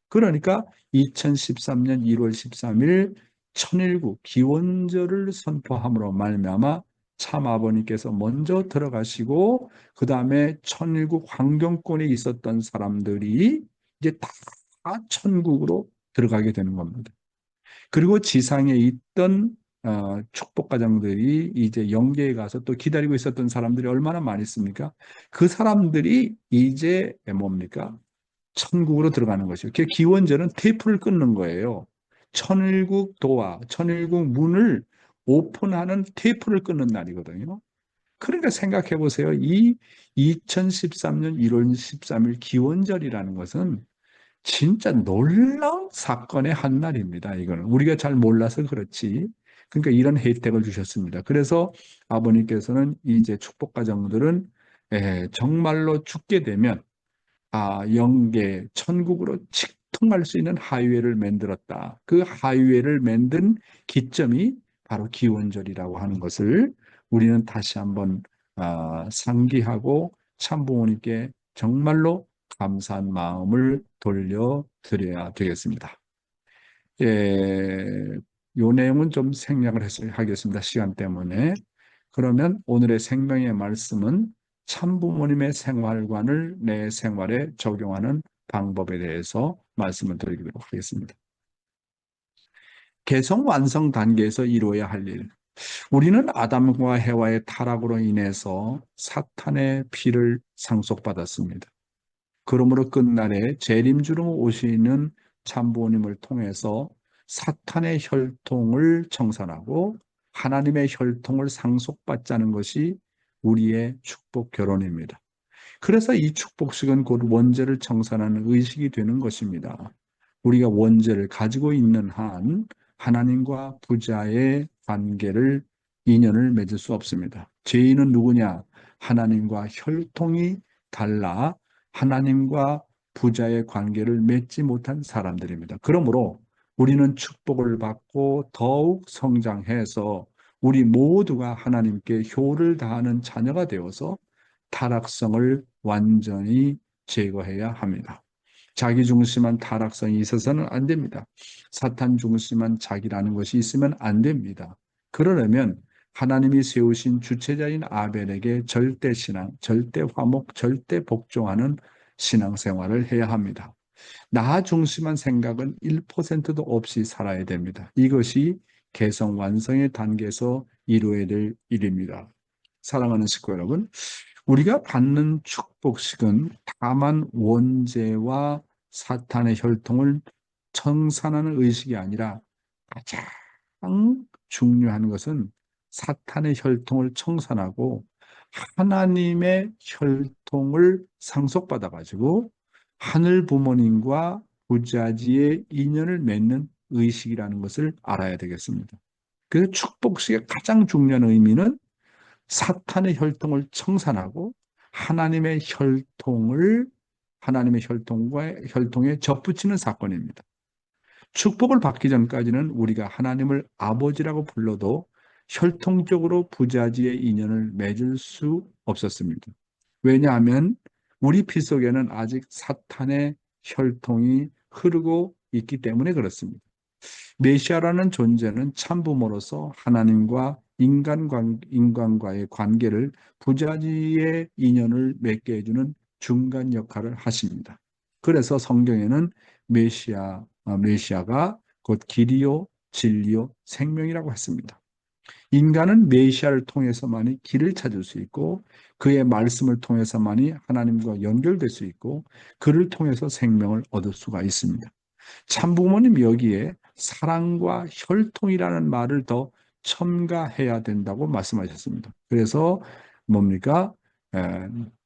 그러니까 2013년 1월 13일 천일국 기원절을 선포함으로 말미암아 참 아버님께서 먼저 들어가시고 그 다음에 천일국 환경권에 있었던 사람들이 이제 다 천국으로 들어가게 되는 겁니다. 그리고 지상에 있던 축복가정들이 이제 영계에 가서 또 기다리고 있었던 사람들이 얼마나 많이 있습니까? 그 사람들이 이제 뭡니까? 천국으로 들어가는 것이에요. 그 기원절은 테이프를 끊는 거예요. 천일국 도화, 천일국 문을 오픈하는 테이프를 끊는 날이거든요. 그러니까 생각해 보세요. 이 2013년 1월 13일 기원절이라는 것은 진짜 놀라운 사건의 한 날입니다. 이거는 우리가 잘 몰라서 그렇지. 그러니까 이런 혜택을 주셨습니다. 그래서 아버님께서는 이제 축복가정들은 정말로 죽게 되면 영계 천국으로 직통할 수 있는 하이웨이를 만들었다. 그 하이웨이를 만든 기점이 바로 기원절이라고 하는 것을 우리는 다시 한번 상기하고 참부모님께 정말로 감사한 마음을 돌려드려야 되겠습니다. 요 내용은 좀 생략을 하겠습니다. 시간 때문에. 그러면 오늘의 생명의 말씀은 참부모님의 생활관을 내 생활에 적용하는 방법에 대해서 말씀을 드리도록 하겠습니다. 개성 완성 단계에서 이루어야 할 일. 우리는 아담과 해와의 타락으로 인해서 사탄의 피를 상속받았습니다. 그러므로 끝날에 재림주로 오시는 참부모님을 통해서 사탄의 혈통을 청산하고 하나님의 혈통을 상속받자는 것이 우리의 축복 결혼입니다. 그래서 이 축복식은 곧 원죄를 청산하는 의식이 되는 것입니다. 우리가 원죄를 가지고 있는 한 하나님과 부자의 관계를 인연을 맺을 수 없습니다. 죄인은 누구냐? 하나님과 혈통이 달라 하나님과 부자의 관계를 맺지 못한 사람들입니다. 그러므로 우리는 축복을 받고 더욱 성장해서 우리 모두가 하나님께 효를 다하는 자녀가 되어서 타락성을 완전히 제거해야 합니다. 자기 중심한 타락성이 있어서는 안 됩니다. 사탄 중심한 자기라는 것이 있으면 안 됩니다. 그러려면 하나님이 세우신 주체자인 아벨에게 절대 신앙, 절대 화목, 절대 복종하는 신앙생활을 해야 합니다. 나 중심한 생각은 1%도 없이 살아야 됩니다. 이것이 개성 완성의 단계에서 이루어야 될 일입니다. 사랑하는 식구 여러분, 우리가 받는 축복식은 다만 원죄와 사탄의 혈통을 청산하는 의식이 아니라 가장 중요한 것은 사탄의 혈통을 청산하고 하나님의 혈통을 상속받아 가지고 하늘 부모님과 부자지의 인연을 맺는 의식이라는 것을 알아야 되겠습니다. 그래서 축복식의 가장 중요한 의미는 사탄의 혈통을 청산하고 하나님의 혈통에 접붙이는 사건입니다. 축복을 받기 전까지는 우리가 하나님을 아버지라고 불러도 혈통적으로 부자지의 인연을 맺을 수 없었습니다. 왜냐하면 우리 피 속에는 아직 사탄의 혈통이 흐르고 있기 때문에 그렇습니다. 메시아라는 존재는 참부모로서 하나님과 인간과의 관계를 부자지의 인연을 맺게 해주는 중간 역할을 하십니다. 그래서 성경에는 메시아가 곧 길이요, 진리요, 생명이라고 했습니다. 인간은 메시아를 통해서만이 길을 찾을 수 있고 그의 말씀을 통해서만이 하나님과 연결될 수 있고 그를 통해서 생명을 얻을 수가 있습니다. 참부모님 여기에 사랑과 혈통이라는 말을 더 첨가해야 된다고 말씀하셨습니다. 그래서 뭡니까?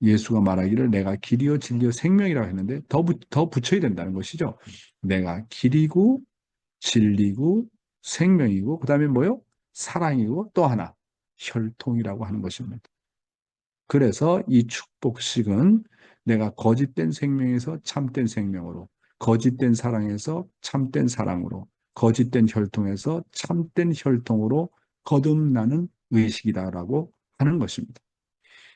예수가 말하기를 내가 길이요 진리요 생명이라고 했는데 더 붙여야 된다는 것이죠. 내가 길이고 진리고 생명이고 그 다음에 뭐요? 사랑이고 또 하나 혈통이라고 하는 것입니다. 그래서 이 축복식은 내가 거짓된 생명에서 참된 생명으로, 거짓된 사랑에서 참된 사랑으로, 거짓된 혈통에서 참된 혈통으로 거듭나는 의식이다라고 하는 것입니다.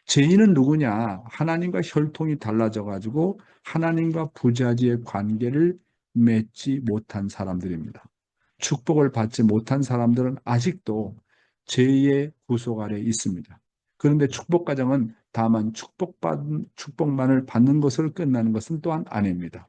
죄인은 누구냐? 하나님과 혈통이 달라져가지고 하나님과 부자지의 관계를 맺지 못한 사람들입니다. 축복을 받지 못한 사람들은 아직도 죄의 구속 아래 있습니다. 그런데 축복 과정은 다만 축복만을 받는 것으로 끝나는 것은 또한 아닙니다.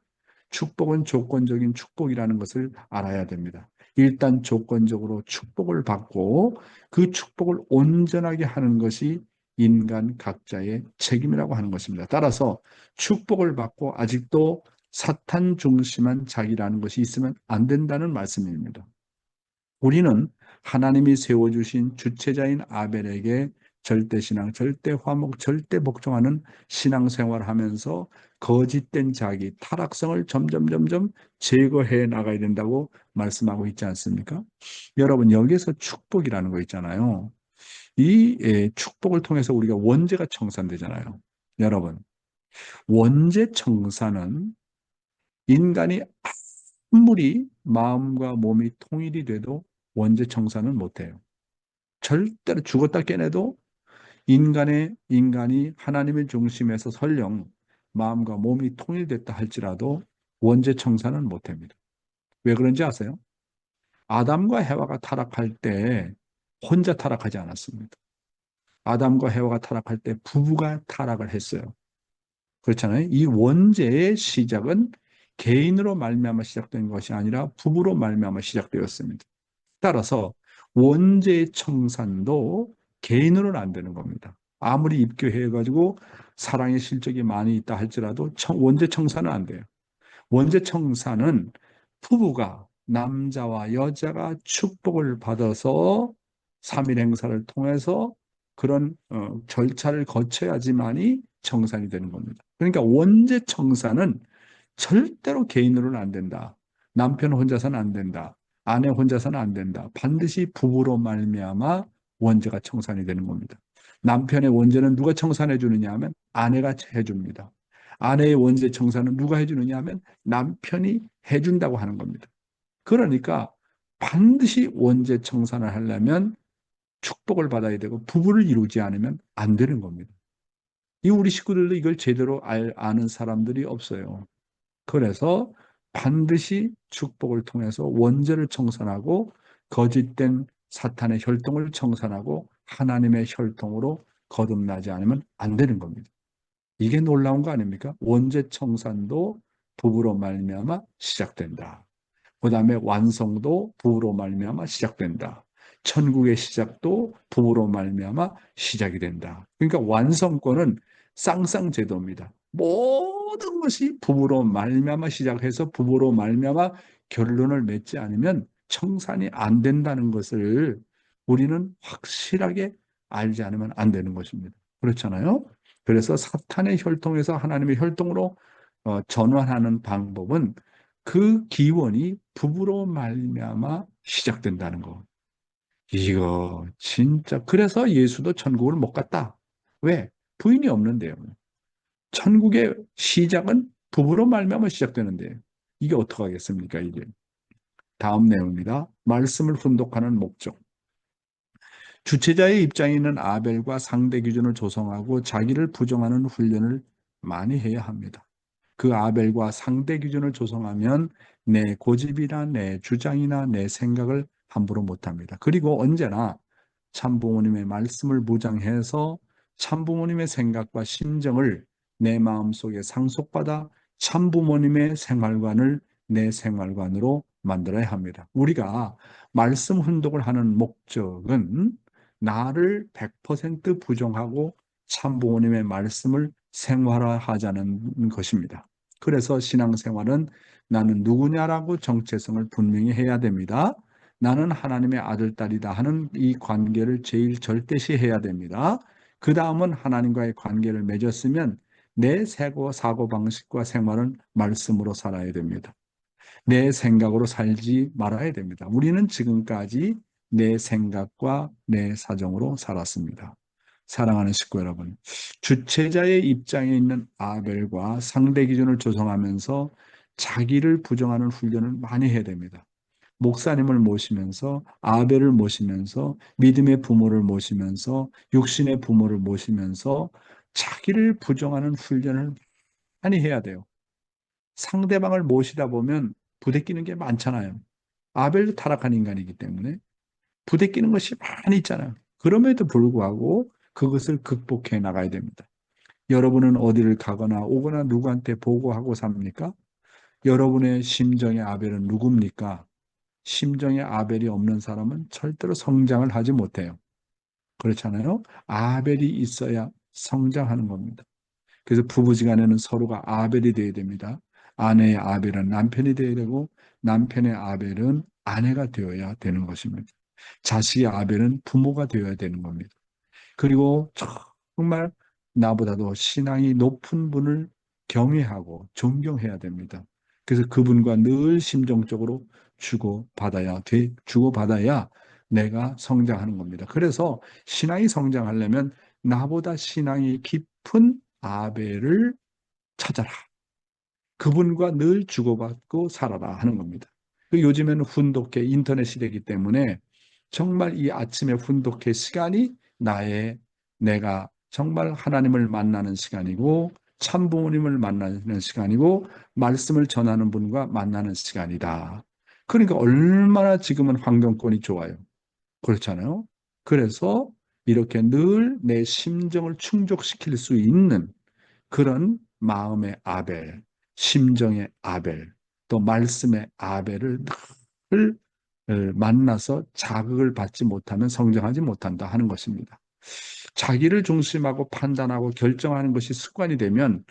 축복은 조건적인 축복이라는 것을 알아야 됩니다. 일단 조건적으로 축복을 받고 그 축복을 온전하게 하는 것이 인간 각자의 책임이라고 하는 것입니다. 따라서 축복을 받고 아직도 사탄 중심한 자기라는 것이 있으면 안 된다는 말씀입니다. 우리는 하나님이 세워주신 주체자인 아벨에게 절대신앙, 절대화목, 절대복종하는 신앙생활을 하면서 거짓된 자기, 타락성을 점점 제거해 나가야 된다고 말씀하고 있지 않습니까? 여러분 여기에서 축복이라는 거 있잖아요. 이 축복을 통해서 우리가 원죄가 청산되잖아요. 여러분 원죄 청산은 인간이 아무리 마음과 몸이 통일이 돼도 원죄 청산은 못해요. 절대로 죽었다 깨내도 인간이 하나님의 중심에서 설령 마음과 몸이 통일됐다 할지라도 원죄 청산은 못합니다. 왜 그런지 아세요? 아담과 해와가 타락할 때 혼자 타락하지 않았습니다. 아담과 해와가 타락할 때 부부가 타락을 했어요. 그렇잖아요. 이 원죄의 시작은 개인으로 말미암아 시작된 것이 아니라 부부로 말미암아 시작되었습니다. 따라서 원죄의 청산도 개인으로는 안 되는 겁니다. 아무리 입교해가지고 사랑의 실적이 많이 있다 할지라도 원죄 청산은 안 돼요. 원죄 청산은 부부가 남자와 여자가 축복을 받아서 3일 행사를 통해서 그런 절차를 거쳐야지만이 청산이 되는 겁니다. 그러니까 원죄 청산은 절대로 개인으로는 안 된다. 남편 혼자서는 안 된다. 아내 혼자서는 안 된다. 반드시 부부로 말미암아 원죄가 청산이 되는 겁니다. 남편의 원죄는 누가 청산해 주느냐 하면 아내가 해줍니다. 아내의 원죄 청산은 누가 해주느냐 하면 남편이 해준다고 하는 겁니다. 그러니까 반드시 원죄 청산을 하려면 축복을 받아야 되고 부부를 이루지 않으면 안 되는 겁니다. 우리 식구들도 이걸 제대로 아는 사람들이 없어요. 그래서 반드시 축복을 통해서 원죄를 청산하고 거짓된 사탄의 혈통을 청산하고 하나님의 혈통으로 거듭나지 않으면 안 되는 겁니다. 이게 놀라운 거 아닙니까? 원죄 청산도 부부로 말미암아 시작된다. 그 다음에 완성도 부부로 말미암아 시작된다. 천국의 시작도 부부로 말미암아 시작이 된다. 그러니까 완성권은 쌍쌍제도입니다. 모든 것이 부부로 말미암아 시작해서 부부로 말미암아 결론을 맺지 않으면 청산이 안 된다는 것을 우리는 확실하게 알지 않으면 안 되는 것입니다. 그렇잖아요? 그래서 사탄의 혈통에서 하나님의 혈통으로 전환하는 방법은 그 기원이 부부로 말미암아 시작된다는 거. 이거 진짜 그래서 예수도 천국을 못 갔다. 왜? 부인이 없는데요. 천국의 시작은 부부로 말미암아 시작되는데 이게 어떡하겠습니까, 이게. 다음 내용입니다. 말씀을 훈독하는 목적. 주체자의 입장에 있는 아벨과 상대 기준을 조성하고 자기를 부정하는 훈련을 많이 해야 합니다. 그 아벨과 상대 기준을 조성하면 내 고집이나 내 주장이나 내 생각을 함부로 못합니다. 그리고 언제나 참부모님의 말씀을 무장해서 참부모님의 생각과 심정을 내 마음속에 상속받아 참부모님의 생활관을 내 생활관으로 만들어야 합니다. 우리가 말씀 훈독을 하는 목적은 나를 100% 부정하고 참부모님의 말씀을 생활화하자는 것입니다. 그래서 신앙생활은 나는 누구냐라고 정체성을 분명히 해야 됩니다. 나는 하나님의 아들, 딸이다 하는 이 관계를 제일 절대시해야 됩니다. 그 다음은 하나님과의 관계를 맺었으면 내 사고방식과 생활은 말씀으로 살아야 됩니다. 내 생각으로 살지 말아야 됩니다. 우리는 지금까지 내 생각과 내 사정으로 살았습니다. 사랑하는 식구 여러분, 주체자의 입장에 있는 아벨과 상대 기준을 조성하면서 자기를 부정하는 훈련을 많이 해야 됩니다. 목사님을 모시면서 아벨을 모시면서 믿음의 부모를 모시면서 육신의 부모를 모시면서 자기를 부정하는 훈련을 많이 해야 돼요. 상대방을 모시다 보면 부대끼는 게 많잖아요. 아벨도 타락한 인간이기 때문에 부대끼는 것이 많이 있잖아요. 그럼에도 불구하고 그것을 극복해 나가야 됩니다. 여러분은 어디를 가거나 오거나 누구한테 보고하고 삽니까? 여러분의 심정의 아벨은 누굽니까? 심정의 아벨이 없는 사람은 절대로 성장을 하지 못해요. 그렇잖아요. 아벨이 있어야 성장하는 겁니다. 그래서 부부지간에는 서로가 아벨이 되어야 됩니다. 아내의 아벨은 남편이 되어야 되고 남편의 아벨은 아내가 되어야 되는 것입니다. 자식의 아벨은 부모가 되어야 되는 겁니다. 그리고 정말 나보다도 신앙이 높은 분을 경외하고 존경해야 됩니다. 그래서 그분과 늘 심정적으로 주고받아야 내가 성장하는 겁니다. 그래서 신앙이 성장하려면 나보다 신앙이 깊은 아벨을 찾아라. 그분과 늘 주고받고 살아라 하는 겁니다. 요즘에는 훈독회 인터넷 시대이기 때문에 정말 이 아침에 훈독회 시간이 내가 정말 하나님을 만나는 시간이고 참부모님을 만나는 시간이고 말씀을 전하는 분과 만나는 시간이다. 그러니까 얼마나 지금은 환경권이 좋아요. 그렇잖아요. 그래서 이렇게 늘 내 심정을 충족시킬 수 있는 그런 마음의 아벨, 심정의 아벨, 또 말씀의 아벨을 늘 만나서 자극을 받지 못하면 성장하지 못한다 하는 것입니다. 자기를 중심하고 판단하고 결정하는 것이 습관이 되면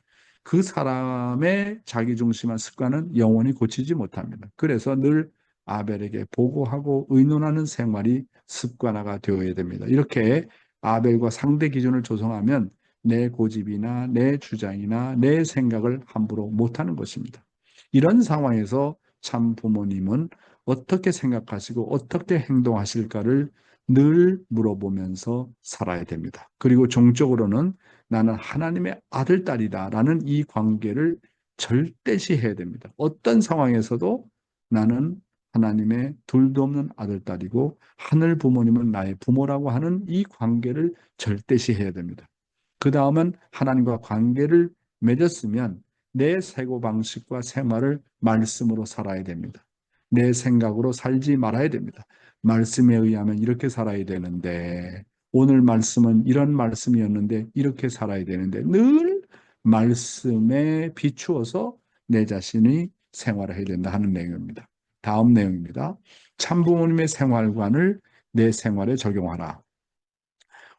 그 사람의 자기중심한 습관은 영원히 고치지 못합니다. 그래서 늘 아벨에게 보고하고 의논하는 생활이 습관화가 되어야 됩니다. 이렇게 아벨과 상대 기준을 조성하면 내 고집이나 내 주장이나 내 생각을 함부로 못하는 것입니다. 이런 상황에서 참 부모님은 어떻게 생각하시고 어떻게 행동하실까를 늘 물어보면서 살아야 됩니다. 그리고 종적으로는 나는 하나님의 아들, 딸이다라는 이 관계를 절대시해야 됩니다. 어떤 상황에서도 나는 하나님의 둘도 없는 아들, 딸이고 하늘 부모님은 나의 부모라고 하는 이 관계를 절대시해야 됩니다. 그 다음은 하나님과 관계를 맺었으면 내 사고방식과 생활을 말씀으로 살아야 됩니다. 내 생각으로 살지 말아야 됩니다. 말씀에 의하면 이렇게 살아야 되는데 오늘 말씀은 이런 말씀이었는데 이렇게 살아야 되는데 늘 말씀에 비추어서 내 자신이 생활을 해야 된다 하는 내용입니다. 다음 내용입니다. 참부모님의 생활관을 내 생활에 적용하라.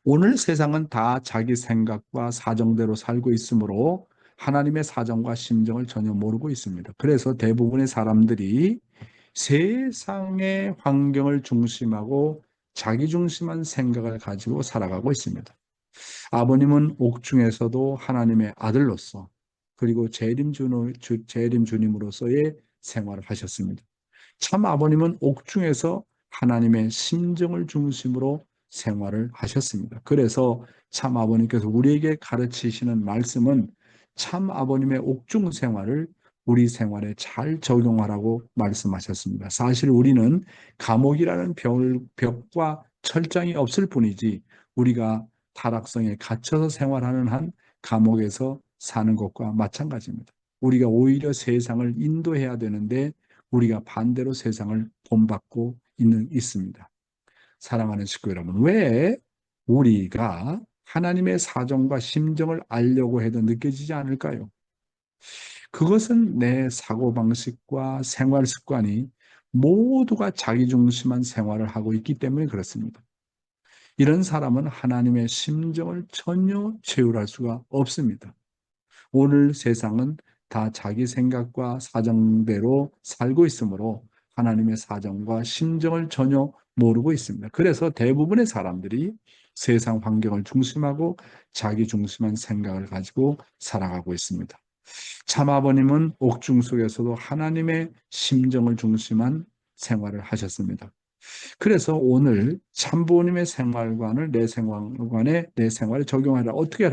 오늘 세상은 다 자기 생각과 사정대로 살고 있으므로 하나님의 사정과 심정을 전혀 모르고 있습니다. 그래서 대부분의 사람들이 세상의 환경을 중심하고 자기 중심한 생각을 가지고 살아가고 있습니다. 아버님은 옥중에서도 하나님의 아들로서 그리고 재림 주님으로서의 생활을 하셨습니다. 참 아버님은 옥중에서 하나님의 심정을 중심으로 생활을 하셨습니다. 그래서 참 아버님께서 우리에게 가르치시는 말씀은 참 아버님의 옥중 생활을 우리 생활에 잘 적용하라고 말씀하셨습니다. 사실 우리는 감옥이라는 벽과 철장이 없을 뿐이지 우리가 타락성에 갇혀서 생활하는 한 감옥에서 사는 것과 마찬가지입니다. 우리가 오히려 세상을 인도해야 되는데 우리가 반대로 세상을 본받고 있습니다. 사랑하는 식구 여러분, 왜 우리가 하나님의 사정과 심정을 알려고 해도 느껴지지 않을까요? 그것은 내 사고방식과 생활 습관이 모두가 자기중심한 생활을 하고 있기 때문에 그렇습니다. 이런 사람은 하나님의 심정을 전혀 체휼할 수가 없습니다. 오늘 세상은 다 자기 생각과 사정대로 살고 있으므로 하나님의 사정과 심정을 전혀 모르고 있습니다. 그래서 대부분의 사람들이 세상 환경을 중심하고 자기 중심한 생각을 가지고 살아가고 있습니다. 참 아버님은 옥중 속에서도 하나님의 심정을 중심한 생활을 하셨습니다. 그래서 오늘 참부모님의 생활관을 내 생활에 적용하라 어떻게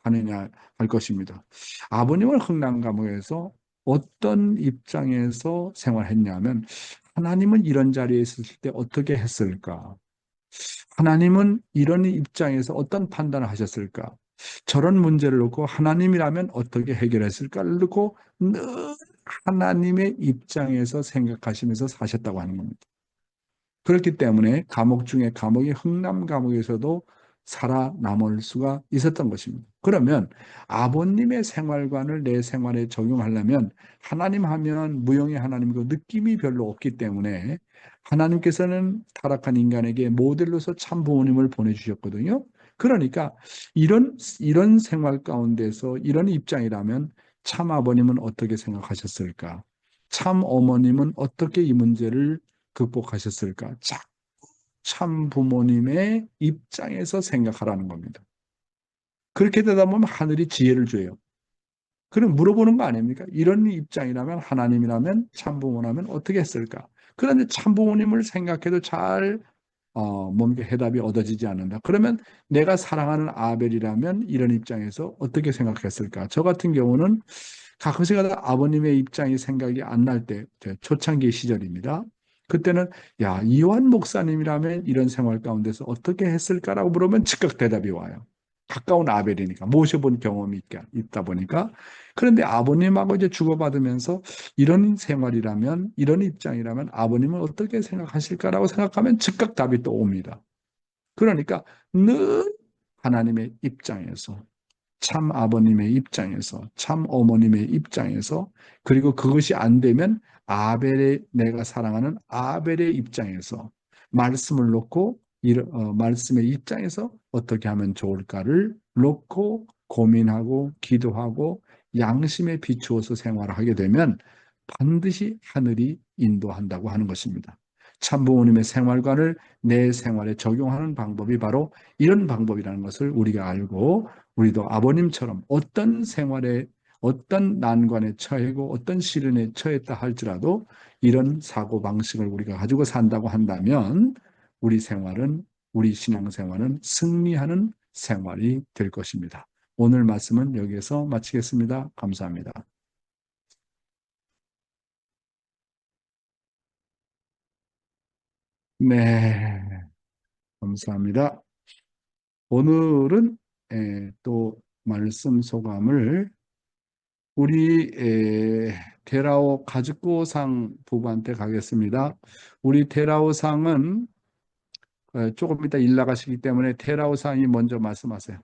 하느냐 할 것입니다. 아버님은 흥남 감옥에서 어떤 입장에서 생활했냐면 하나님은 이런 자리에 있을 때 어떻게 했을까? 하나님은 이런 입장에서 어떤 판단을 하셨을까? 저런 문제를 놓고 하나님이라면 어떻게 해결했을까를 놓고 늘 하나님의 입장에서 생각하시면서 사셨다고 하는 겁니다. 그렇기 때문에 감옥 중에 감옥이 흥남 감옥에서도 살아남을 수가 있었던 것입니다. 그러면 아버님의 생활관을 내 생활에 적용하려면 하나님 하면 무형의 하나님이고 느낌이 별로 없기 때문에 하나님께서는 타락한 인간에게 모델로서 참 부모님을 보내주셨거든요. 그러니까 이런 생활 가운데서 이런 입장이라면 참 아버님은 어떻게 생각하셨을까? 참 어머님은 어떻게 이 문제를 극복하셨을까? 참 부모님의 입장에서 생각하라는 겁니다. 그렇게 되다 보면 하늘이 지혜를 줘요. 그럼 물어보는 거 아닙니까? 이런 입장이라면 하나님이라면 참 부모라면 어떻게 했을까? 그런데 참 부모님을 생각해도 잘 뭔가 해답이 얻어지지 않는다. 그러면 내가 사랑하는 아벨이라면 이런 입장에서 어떻게 생각했을까? 저 같은 경우는 가끔씩 하다 아버님의 입장이 생각이 안 날 때, 초창기 시절입니다. 그때는 야, 이완 목사님이라면 이런 생활 가운데서 어떻게 했을까라고 물으면 즉각 대답이 와요. 가까운 아벨이니까 모셔본 경험이 있다 보니까. 그런데 아버님하고 이제 주고받으면서 이런 생활이라면 이런 입장이라면 아버님은 어떻게 생각하실까라고 생각하면 즉각 답이 또 옵니다. 그러니까 늘 하나님의 입장에서 참 아버님의 입장에서 참 어머님의 입장에서 그리고 그것이 안 되면 내가 사랑하는 아벨의 입장에서 말씀을 놓고 말씀의 입장에서 어떻게 하면 좋을까를 놓고 고민하고 기도하고 양심에 비추어서 생활을 하게 되면 반드시 하늘이 인도한다고 하는 것입니다. 참부모님의 생활관을 내 생활에 적용하는 방법이 바로 이런 방법이라는 것을 우리가 알고 우리도 아버님처럼 어떤 생활에 어떤 난관에 처해고 어떤 시련에 처했다 할지라도 이런 사고방식을 우리가 가지고 산다고 한다면 우리 신앙생활은 승리하는 생활이 될 것입니다. 오늘 말씀은 여기에서 마치겠습니다. 감사합니다. 네, 감사합니다. 오늘은 또 말씀 소감을 우리 테라오 가즈코상 부부한테 가겠습니다. 우리 테라오상은 조금 이따 일 나가시기 때문에 테라오상이 먼저 말씀하세요.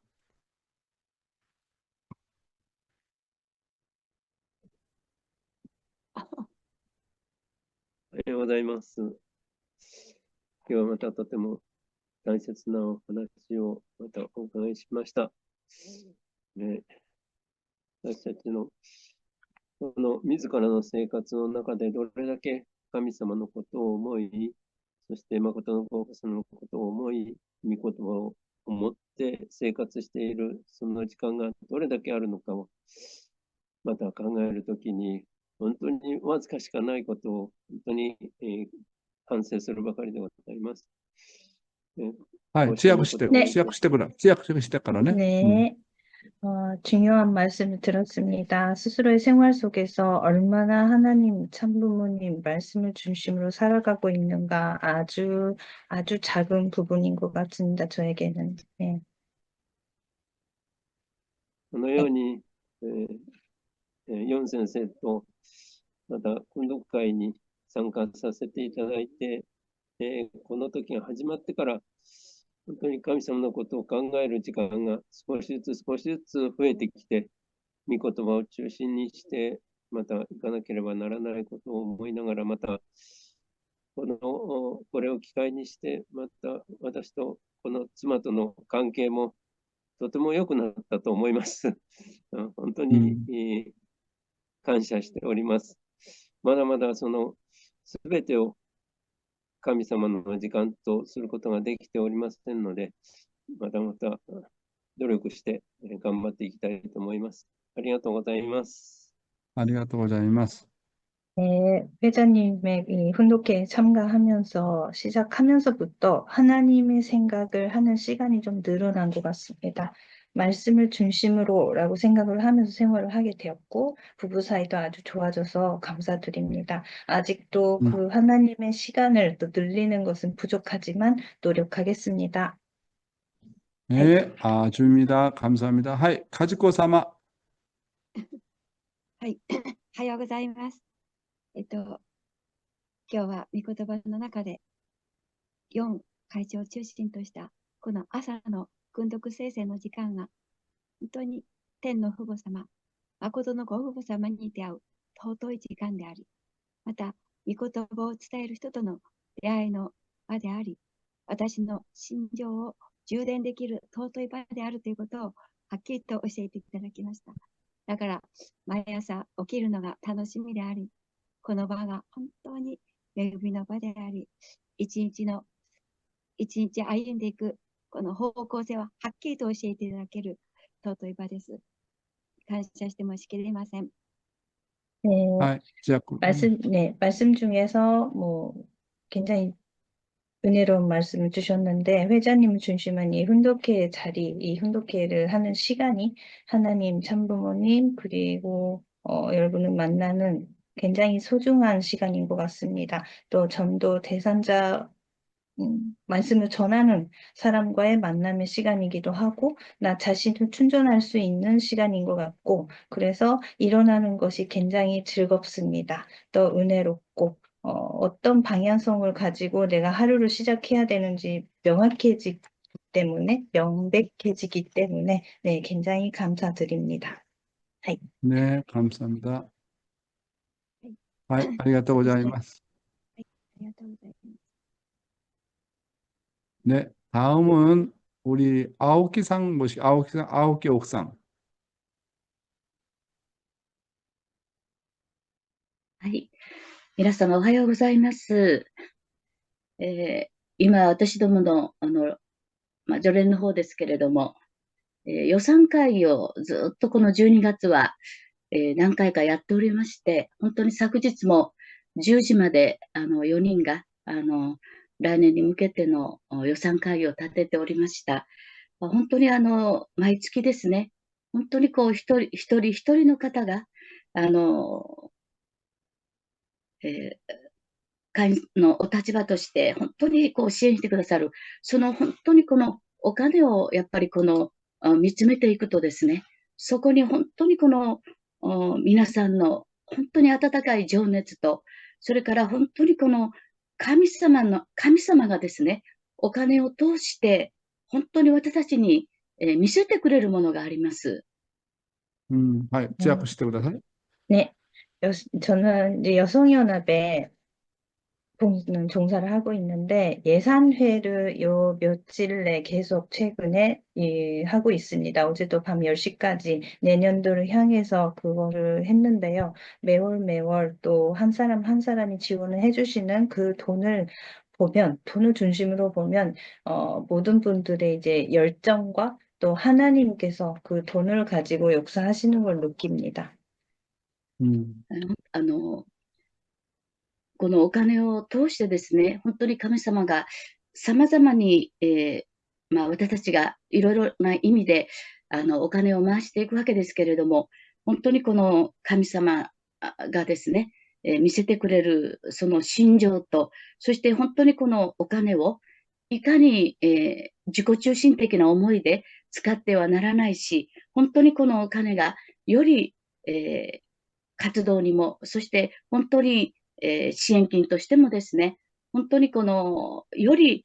おはようございます。今日はまたとても大切なお話をまたお伺いしました。私たちのこの自らの生活の中でどれだけ神様のことを思い、そして誠のごさのことを思い、御言葉を思って生活しているその時間がどれだけあるのかをまた考えるときに本当にわずかしかないことを本当に、反省するばかりでございます。はい、こうしたのことを 네, 지약시대からね。 네. 중요한 말씀을 들었습니다. 스스로의 생활 속에서 얼마나 하나님 참부모님 말씀을 중심으로 살아가고 있는가 아주 작은 부분인 것 같습니다. 저에게는. 네. このように、ヨン先生とまた訓読会に参加させていただいて、この時が始まってから、本当に神様のことを考える時間が少しずつ増えてきて、御言葉を中心にして、また行かなければならないことを思いながら、またこれを機会にして、また私とこの妻との関係もとても良くなったと思います。本当に、感謝しております。まだまだそのすべてを神様の時間とすることができておりませんので、またまた努力して頑張っていきたいと思います。ありがとうございます。ありがとうございます。 네, 회장님의 이 훈독회에 참가하면서 시작하면서부터 하나님의 생각을 하는 시간이 좀 늘어난 것 같습니다. 말씀을 중심으로라고 생각을 하면서 생활을 하게 되었고 부부 사이도 아주 좋아져서 감사드립니다. 아직도 그 하나님의 시간을 또 늘리는 것은 부족하지만 노력하겠습니다. 네, 아주입니다. 감사합니다. 하이, 카즈코様. はい、おはようございます。今日は御言葉の中で、4会長を中心としたこの朝の訓読聖戦の時間が、本当に天の父母様、誠のご父母様に出会う尊い時間であり、また、御言葉を伝える人との出会いの場であり、私の心情を充電できる尊い場であるということをはっきりと教えていただきました。だから、毎朝起きるのが楽しみであり、この場が本当に恵みの場であり、一日歩んでいく、この方向性ははっきりと教えていただける尊い場です。感謝してもしきれません。 네, 하이, 지약. 말씀 중에서 굉장히 은혜로운 말씀을 주셨는데 회장님을 중심한 이 훈독회 자리, 이 훈독회를 하는 시간이 하나님 참부모님 그리고 여러분을 만나는 굉장히 소중한 시간인 것 같습니다. 또 전도 대상자 말씀을 전하는 사람과의 만남의 시간이기도 하고 나 자신을 충전할 수 있는 시간인 것 같고 그래서 일어나는 것이 굉장히 즐겁습니다. 또 은혜롭고 어떤 방향성을 가지고 내가 하루를 시작해야 되는지 명백해지기 때문에 네, 굉장히 감사드립니다. 네, 감사합니다. 하이, 아리가또 고자이마스. ありがとうございます。 네, 다음은 우리 아오키상 아오키 옥상. はい。皆様おはようございます。今、私どもの、助連の方ですけれども、予算会をずっとこの12月は、何回かやっておりまして、本当に昨日も10時まで、4人が、来年に向けての予算会を立てておりました。本当に毎月ですね、本当にこう一人の方が、会のお立場として本当にこう支援してくださる、その本当にこのお金をやっぱり見つめていくとですね、そこに本当に皆さんの本当に温かい情熱と、それから本当に神様がですね、お金を通して本当に私たちに見せてくれるものがあります。하이, 지약してください. 네, 저는 이제 여성연합에 종사를 하고 있는데 예산회를 요 며칠 내 계속 최근에 하고 있습니다. 어제도 밤 10시까지 내년도를 향해서 그거를 했는데요. 매월 또 한 사람 한 사람이 지원을 해주시는 그 돈을 중심으로 보면 모든 분들의 이제 열정과 또 하나님께서 그 돈을 가지고 역사하시는 걸 느낍니다. 음, あの、このお金を通してですね、本当に神様が様々に、私たちがいろいろな意味で、お金を回していくわけですけれども、本当にこの神様がですね、見せてくれるその心情と、そして本当にこのお金をいかに、自己中心的な思いで使ってはならないし、本当にこのお金がより、えー活動にも、そして本当に、支援金としてもですね、本当にこの、より、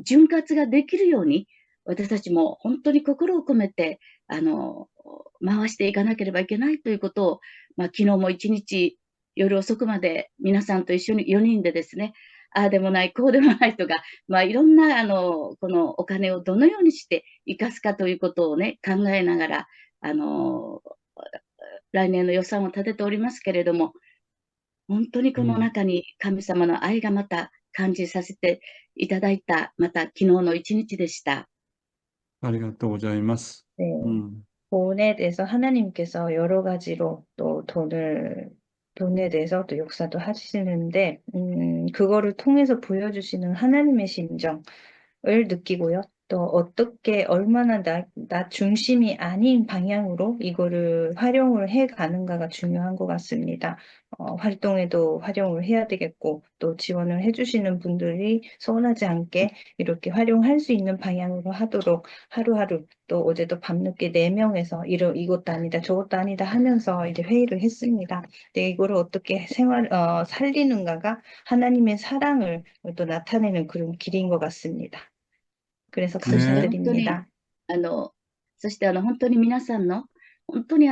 潤滑ができるように、私たちも本当に心を込めて、回していかなければいけないということを、昨日も一日夜遅くまで皆さんと一緒に4人でですね、ああでもない、こうでもないとか、いろんな、このお金をどのようにして生かすかということをね、考えながら、あの、来年の予算を立てておりますけれども、本当にこのうん、中に神様の愛がまた感じさせていただいた、また昨日の一日でした。ありがとうございます。 네. 돈에 대해서 하나님께서 여러 가지로 또 돈에 대해서 또 역사도 하시는데, 그거를 통해서 보여주시는 하나님의 심정을 느끼고요. 또 어떻게 얼마나 나 중심이 아닌 방향으로 이거를 활용을 해 가는가가 중요한 것 같습니다. 활동에도 활용을 해야 되겠고, 또 지원을 해주시는 분들이 서운하지 않게 이렇게 활용할 수 있는 방향으로 하도록 하루하루 또 어제도 밤늦게 4명에서 이것도 아니다, 저것도 아니다 하면서 이제 회의를 했습니다. 근데 이거를 어떻게 살리는가가 하나님의 사랑을 또 나타내는 그런 길인 것 같습니다. 그래서 そして本当に、 감사드립니다. そして本当に皆さんの、本当に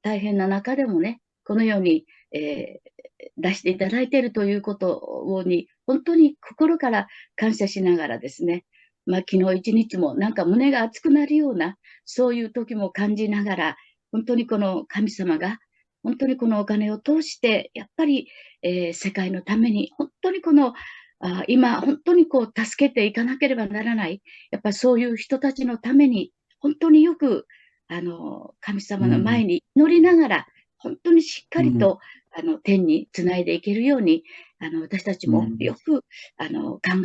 大変な中でもね、このように、出していただいているということに、本当に心から感謝しながらですね、昨日一日もなんか胸が熱くなるような、そういう時も感じながら、本当にこの神様が、本当にこのお金を通して、やっぱり、世界のために、本当にこの、今、本当にこう、助けていかなければならない、やっぱりそういう人たちのために、本当によく、神様の前に祈りながら、本当にしっかりと、天につないでいけるように、私たちもよく、考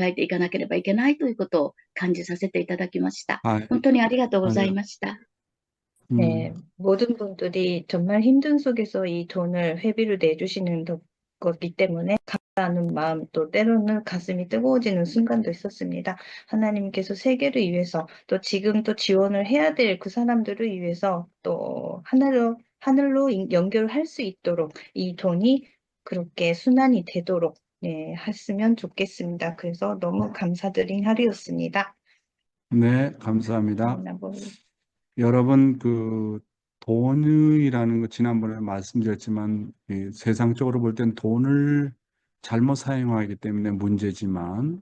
えていかなければいけないということを感じさせていただきました。はい、本当にありがとうございました。 네, 모든 분들이 정말 힘든 속에서 이 돈을 회비를 내주시는 거기 때문에 감사하는 마음, 또 때로는 가슴이 뜨거워지는 순간도 있었습니다. 하나님께서 세계를 위해서 또 지금 또 지원을 해야 될 그 사람들을 위해서 또 하늘로 연결할 수 있도록 이 돈이 그렇게 순환이 되도록 했으면 좋겠습니다. 그래서 너무 감사드린 하루였습니다. 네, 감사합니다. 나보고 여러분, 돈이라는 거 지난번에 말씀드렸지만, 세상적으로 볼 땐 돈을 잘못 사용하기 때문에 문제지만,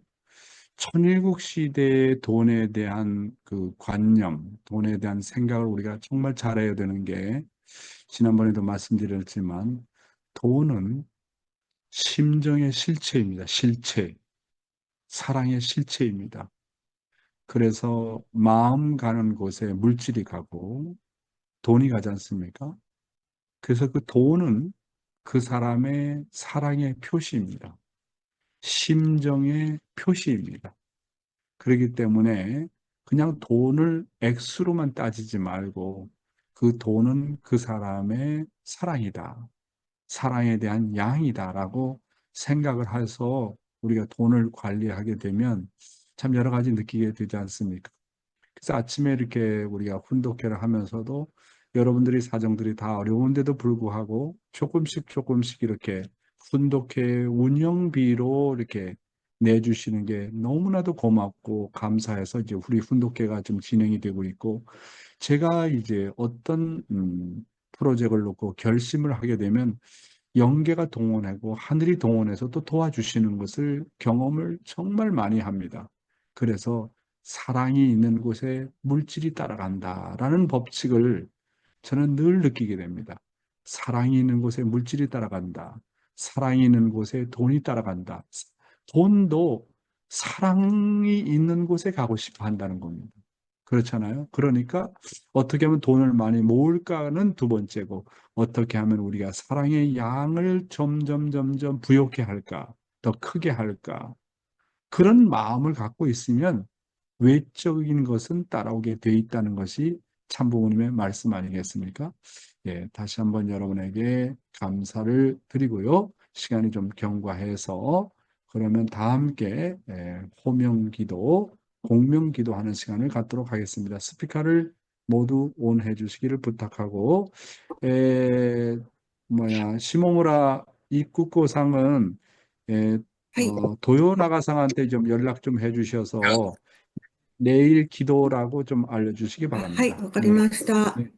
천일국 시대의 돈에 대한 그 관념, 돈에 대한 생각을 우리가 정말 잘해야 되는 게, 지난번에도 말씀드렸지만, 돈은 심정의 실체입니다. 실체. 사랑의 실체입니다. 그래서 마음 가는 곳에 물질이 가고 돈이 가지 않습니까? 그래서 그 돈은 그 사람의 사랑의 표시입니다. 심정의 표시입니다. 그렇기 때문에 그냥 돈을 액수로만 따지지 말고 그 돈은 그 사람의 사랑이다. 사랑에 대한 양이다라고 생각을 해서 우리가 돈을 관리하게 되면 참 여러 가지 느끼게 되지 않습니까? 그래서 아침에 이렇게 우리가 훈독회를 하면서도 여러분들이 사정들이 다 어려운데도 불구하고 조금씩 이렇게 훈독회 운영비로 이렇게 내주시는 게 너무나도 고맙고 감사해서 이제 우리 훈독회가 좀 진행이 되고 있고, 제가 이제 어떤 프로젝트를 놓고 결심을 하게 되면 영계가 동원하고 하늘이 동원해서 또 도와주시는 것을 경험을 정말 많이 합니다. 그래서 사랑이 있는 곳에 물질이 따라간다라는 법칙을 저는 늘 느끼게 됩니다. 사랑이 있는 곳에 물질이 따라간다. 사랑이 있는 곳에 돈이 따라간다. 돈도 사랑이 있는 곳에 가고 싶어 한다는 겁니다. 그렇잖아요. 그러니까 어떻게 하면 돈을 많이 모을까는 두 번째고, 어떻게 하면 우리가 사랑의 양을 점점 부욕해 할까, 더 크게 할까. 그런 마음을 갖고 있으면 외적인 것은 따라오게 돼 있다는 것이 참부모님의 말씀 아니겠습니까? 예, 다시 한번 여러분에게 감사를 드리고요. 시간이 좀 경과해서 그러면 다 함께 호명기도, 공명기도하는 시간을 갖도록 하겠습니다. 스피커를 모두 온해 주시기를 부탁하고, 시모무라 입국고상은 도요나가상한테 좀 연락 좀 해주셔서 내일 기도라고 좀 알려주시기 はい、 바랍니다. わかりました。 네,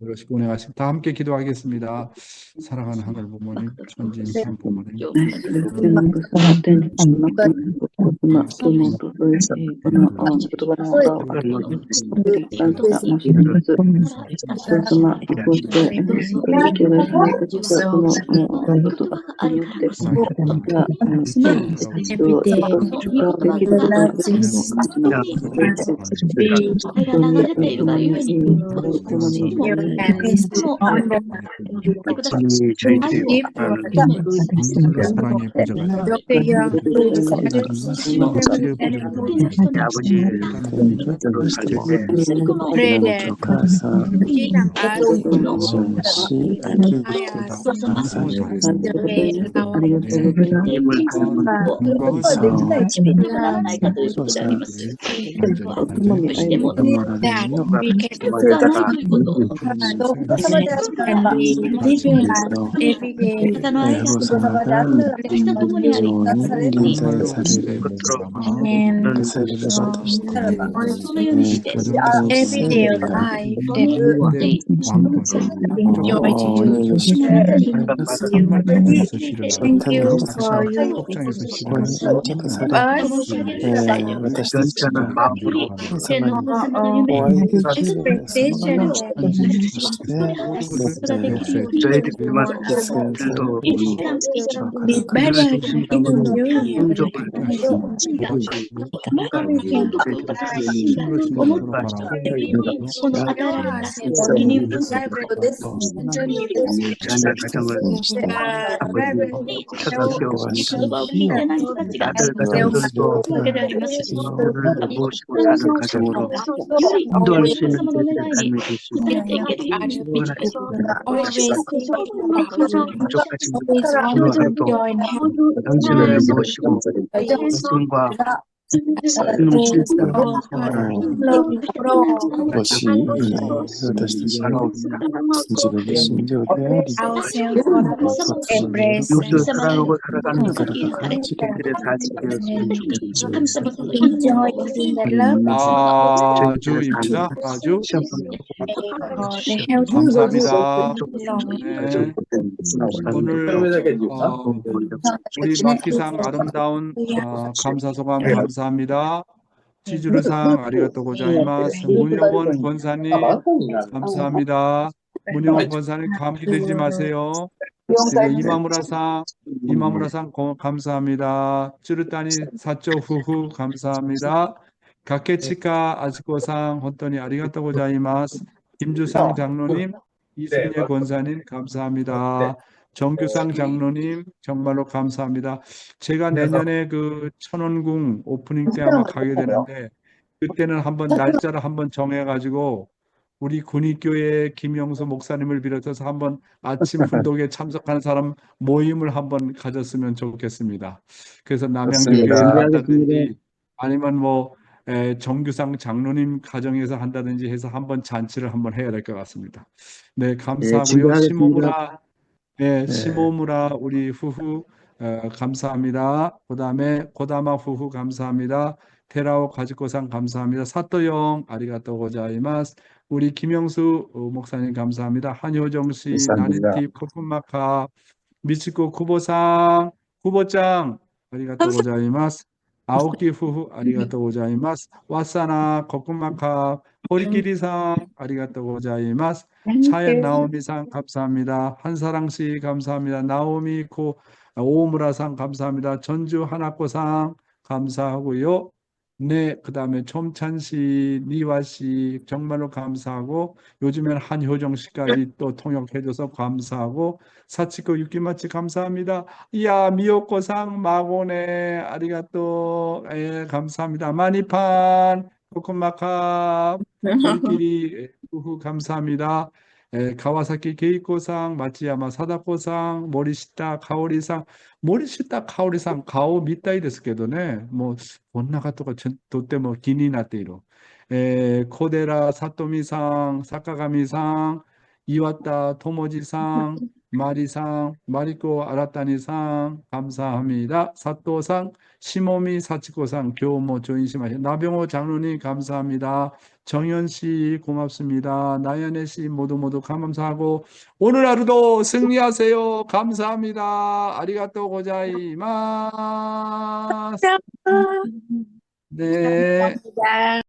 요러시고 오네가십니다. 다 함께 기도하겠습니다. 사랑하는 하늘 부모님, 천지인 참 부모님, 사랑의 보좌가 치료의 보좌가 Pray that Jesus everyday life that enjoy to do. Thank you for your expectation be better in you. 것이 진실의 신조대하리 Embrace enjoy using the love 아주입니다. 아주 the health 감사합니다. 네. 오늘 우리 마키상 아름다운 감사소감 감사합니다. 지주르상 아리가또 고자이마스. 문효원 권사님 감사합니다. 문효원 권사님 감기 들지 마세요. 이마무라상 감사합니다. 쭈르따니 사조 후후 감사합니다. 가케치카 아즈코상 혼돈이 아리가또 고자이마스. 김주상 장로님, 이순예 권사님 감사합니다. 정규상 장로님 정말로 감사합니다. 제가 내년에 그 천원궁 오프닝 때 아마 가게 되는데 그때는 한번 날짜를 한번 정해가지고 우리 군의교회 김영수 목사님을 비롯해서 한번 아침 훈독에 참석하는 사람 모임을 한번 가졌으면 좋겠습니다. 그래서 남양주교회 한다든지 아니면 정규상 장로님 가정에서 한다든지 해서 한번 잔치를 한번 해야 될 것 같습니다. 네, 감사하고요. 시모무라 우리 후후 감사합니다. 그다음에 고다마 후후 감사합니다. 테라오 가지코상 감사합니다. 사토영 아리가또 고자이마스. 우리 김영수 목사님 감사합니다. 한효정 씨, 나니티 코푼마카, 미치코 쿠보상, 쿠보짱 아리가또 고자이마스. 아오키 후후 아리가또 고자이마스. 와사나 코푼마카, 호리키리상 아리가또 고자이마스. 차연 나오미상 감사합니다. 한사랑씨 감사합니다. 나오미 오무라상 감사합니다. 전주 하나코상 감사하고요. 네, 그 다음에 첨찬 씨, 니와 씨 정말로 감사하고 요즘엔 한효정 씨까지 또 통역해줘서 감사하고 사치코 유키마치 감사합니다. 이야 미요코상 마고네 아리가또 감사합니다. 마니판 코코마카 우리끼리 후후 감사합니다. 가와사키 게이코상 마치야마 사다코상 모리시타 카오리상 모리시타 카오리상 가오 미타이 ですけどねもうこんな方がとっても気になっている。小寺さとみさん、坂上さん、岩田智次さん、マリさん、マリコ新谷さん、감사합니다。佐藤さん、下見幸子さん、今日も조인しました。나병호 장로님 감사합니다。정현 씨 고맙습니다. 나연애 씨 모두 감사하고 오늘 하루도 승리하세요. 감사합니다. 아리가또 고자이마스. 네. 감사합니다.